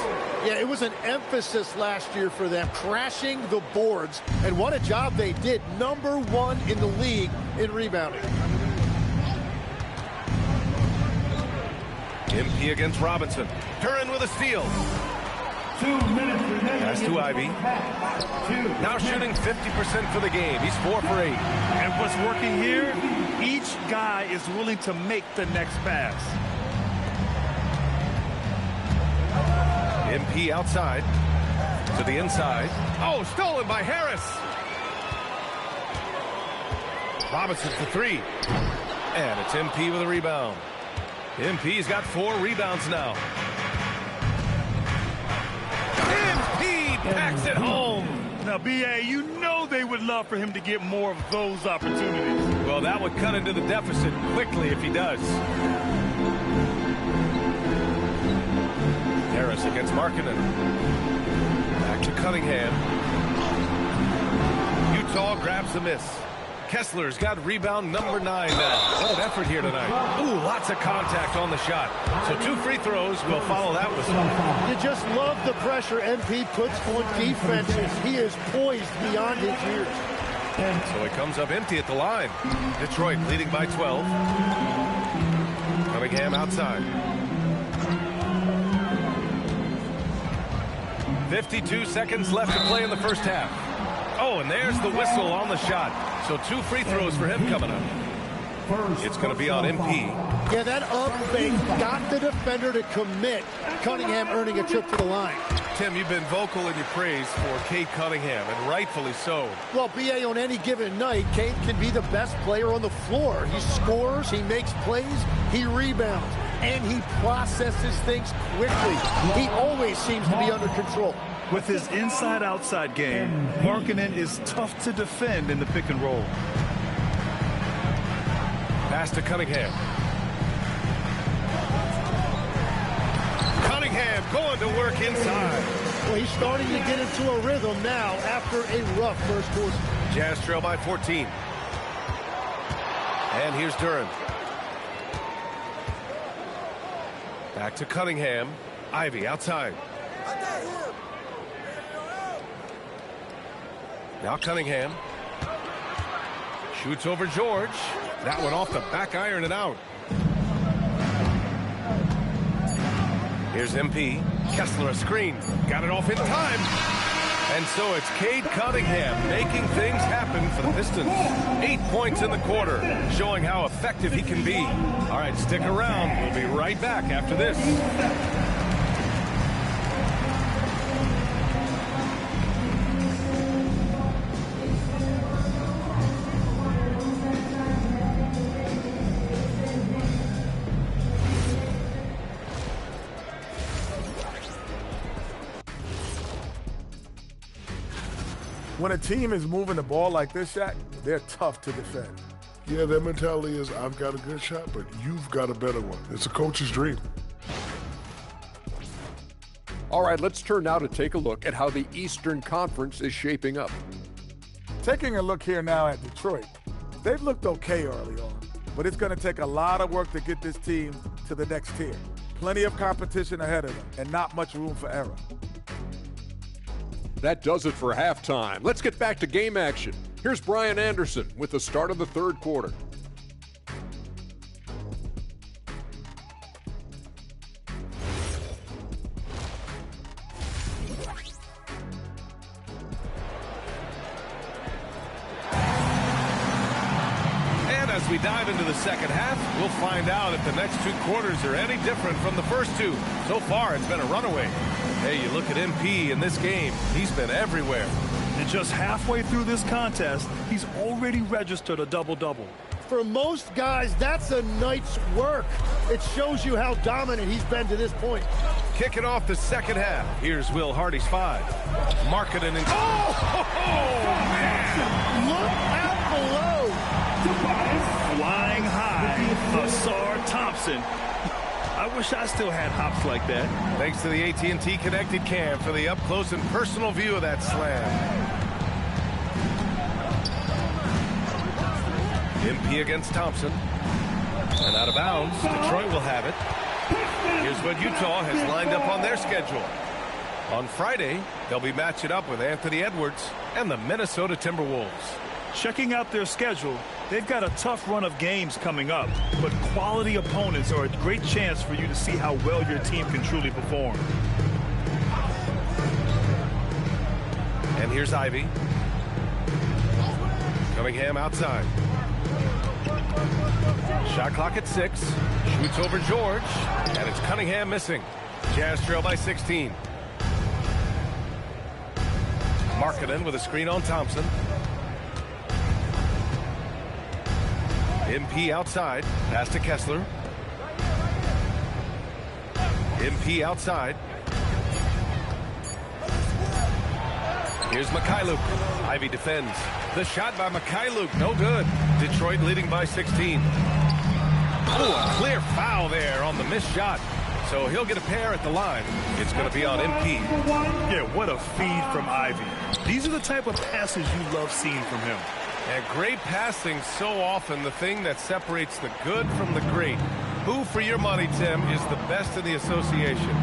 Yeah, it was an emphasis last year for them, crashing the boards. And what a job they did. Number 1 in the league in rebounding. MP against Robinson. Duren with a steal. 2 minutes remaining. Pass to Ivy. Now shooting 50% for the game. He's 4 for 8. And what's working here, each guy is willing to make the next pass. MP outside. To the inside. Oh, stolen by Harris. Robinson for 3. And it's MP with a rebound. MP's got 4 rebounds now. MP packs it home. Now, B.A., you know they would love for him to get more of those opportunities. Well, that would cut into the deficit quickly if he does. Harris against Markkanen. Back to Cunningham. Utah grabs the miss. Kessler's got rebound number 9 now. What an effort here tonight. Ooh, lots of contact on the shot. So 2 free throws will follow that with some. You just love the pressure MP puts on defenses. He is poised beyond his years. So it comes up empty at the line. Detroit leading by 12. Cunningham outside. 52 seconds left to play in the first half. Oh, and there's the whistle on the shot. So 2 free throws for him coming up. It's going to be on MP. Yeah, that up fake got the defender to commit. Cunningham earning a trip to the line. Tim, you've been vocal in your praise for Cade Cunningham, and rightfully so. Well, B.A., on any given night, Cade can be the best player on the floor. He scores, he makes plays, he rebounds, and he processes things quickly. He always seems to be under control. With his inside-outside game, Markkanen is tough to defend in the pick and roll. Pass to Cunningham. Cunningham going to work inside. Well, he's starting to get into a rhythm now after a rough first quarter. Jazz trail by 14. And here's Duren. Back to Cunningham. Ivy outside. Now Cunningham. Shoots over George. That one off the back iron and out. Here's MP. Kessler a screen. Got it off in time. And so it's Cade Cunningham making things happen for the Pistons. 8 points in the quarter, showing how effective he can be. All right, stick around. We'll be right back after this. When a team is moving the ball like this, Shaq, they're tough to defend. Yeah, their mentality is, I've got a good shot, but you've got a better one. It's a coach's dream. All right, let's turn now to take a look at how the Eastern Conference is shaping up. Taking a look here now at Detroit, they've looked okay early on, but it's going to take a lot of work to get this team to the next tier. Plenty of competition ahead of them and not much room for error. That does it for halftime. Let's get back to game action. Here's Brian Anderson with the start of the third quarter. we dive into the second half, we'll find out if the next 2 quarters are any different from the first 2. So far, it's been a runaway. Hey, you look at MP in this game, he's been everywhere. And just halfway through this contest, he's already registered a double-double. For most guys, that's a night's work. It shows you how dominant he's been to this point. Kicking off the second half. Here's Will Hardy's 5. Marketing and... Man! Look out below! Flying high, Asar Thompson. I wish I still had hops like that. Thanks to the AT&T Connected Cam for the up-close and personal view of that slam. MP against Thompson. And out of bounds, Detroit will have it. Here's what Utah has lined up on their schedule. On Friday, they'll be matching up with Anthony Edwards and the Minnesota Timberwolves. Checking out their schedule, they've got a tough run of games coming up, but quality opponents are a great chance for you to see how well your team can truly perform. And here's Ivy. Cunningham outside. Shot clock at 6. Shoots over George, and it's Cunningham missing. Jazz trail by 16. Markkanen with a screen on Thompson. MP outside. Pass to Kessler. MP outside. Here's Mikhailuk. Ivy defends. The shot by Mikhailuk, no good. Detroit leading by 16. Oh, a clear foul there on the missed shot. So he'll get a pair at the line. It's going to be on MP. Yeah, what a feed from Ivy. These are the type of passes you love seeing from him. And great passing, so often the thing that separates the good from the great. Who, for your money, Tim, is the best in the association?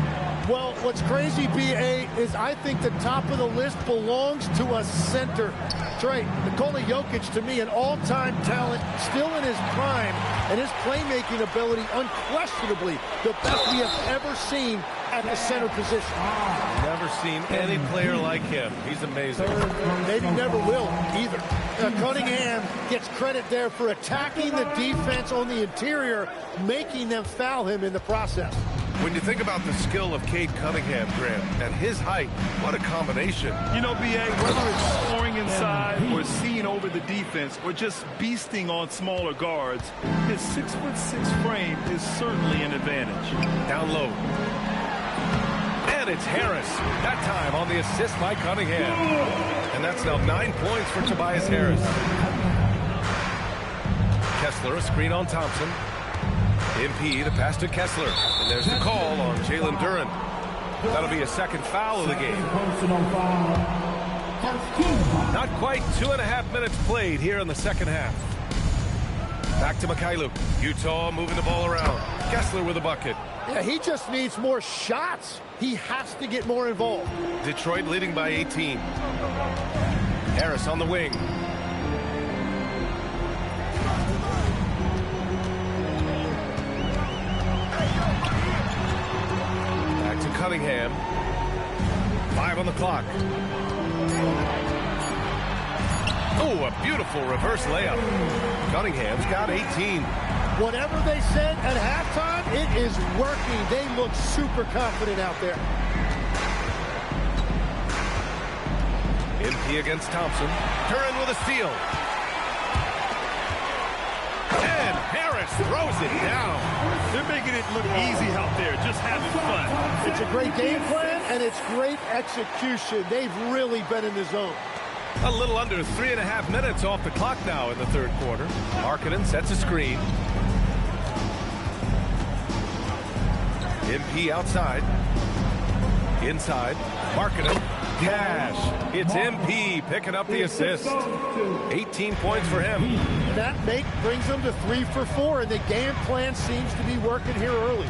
Well, what's crazy, B.A., is I think the top of the list belongs to a center. That's right. Nikola Jokic, to me, an all-time talent, still in his prime, and his playmaking ability, unquestionably, the best we have ever seen at the center position. Never seen any player like him. He's amazing. Maybe never will, either. Cunningham gets credit there for attacking the defense on the interior, making them foul him in the process. When you think about the skill of Cade Cunningham, Graham, and his height, what a combination. You know, B.A., whether it's scoring inside or seeing over the defense or just beasting on smaller guards, his 6'6" frame is certainly an advantage. Down low. And it's Harris. That time on the assist by Cunningham. And that's now 9 points for Tobias Harris. Kessler, a screen on Thompson. MP, the pass to Kessler. And there's the call on Jalen Duren. That'll be a second foul of the game. Not quite 2.5 minutes played here in the second half. Back to Mikhailuk. Utah moving the ball around. Kessler with a bucket. Yeah, he just needs more shots. He has to get more involved. Detroit leading by 18. Harris on the wing. Back to Cunningham. 5 on the clock. Oh, a beautiful reverse layup. Cunningham's got 18. Whatever they said at halftime, it is working. They look super confident out there. MP against Thompson. Curran with a steal. And Harris throws it down. They're making it look easy out there, just having fun. It's a great game plan, and it's great execution. They've really been in the zone. A little under 3.5 minutes off the clock now in the third quarter. Markkanen sets a screen. MP outside. Inside. Markkanen. Cash. It's MP picking up the assist. 18 points for him. That brings them to 3 for 4, and the game plan seems to be working here early.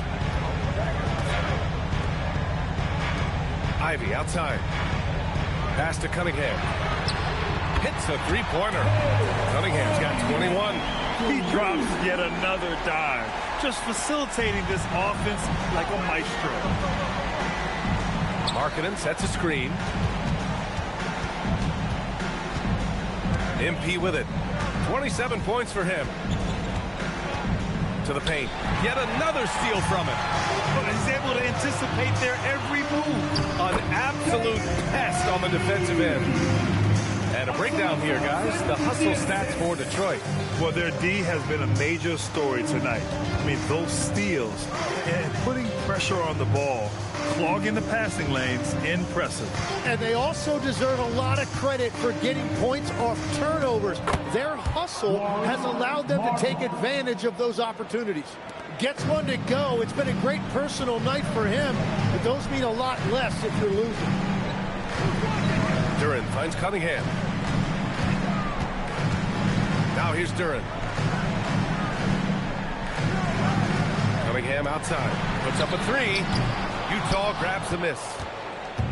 Ivy outside. Pass to Cunningham. Hits a three-pointer. Cunningham's got 21. He drops yet another dive, just facilitating this offense like a maestro. Markkanen sets a screen. MP with it. 27 points for him. to the paint. Yet another steal from him. He's able to anticipate their every move. An absolute pest on the defensive end. And a breakdown here, guys. The hustle stats for Detroit. Well, their D has been a major story tonight. I mean, those steals and putting pressure on the ball, clogging the passing lanes, impressive. And they also deserve a lot of credit for getting points off turnovers. Their hustle has allowed them to take advantage of those opportunities. Gets one to go. It's been a great personal night for him, but those mean a lot less if you're losing. Duren finds Cunningham. Now here's Duren. Cunningham outside. Puts up a three. Utah grabs the miss.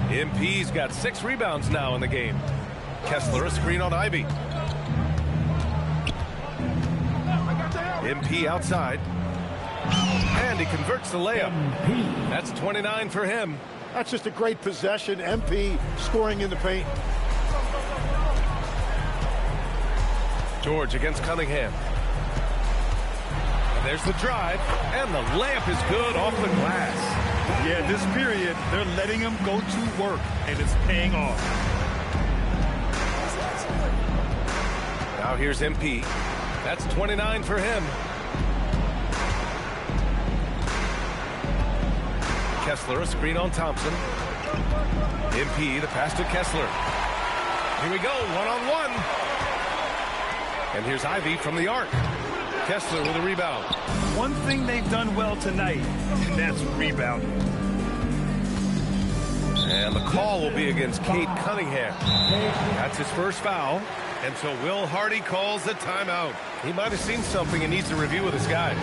MP's got 6 rebounds now in the game. Kessler a screen on Ivy. MP outside. And he converts the layup. That's 29 for him. That's just a great possession. MP scoring in the paint. George against Cunningham. And there's the drive. And the layup is good off the glass. Yeah, this period, they're letting him go to work, and it's paying off. Now here's MP. That's 29 for him. Kessler, a screen on Thompson. MP, the pass to Kessler. Here we go, one-on-one. And here's Ivy from the arc. Kessler with a rebound. One thing they've done well tonight, and that's rebounding. And the call will be against Cade Cunningham. That's his first foul. And so Will Hardy calls a timeout. He might have seen something and needs to review with his guys.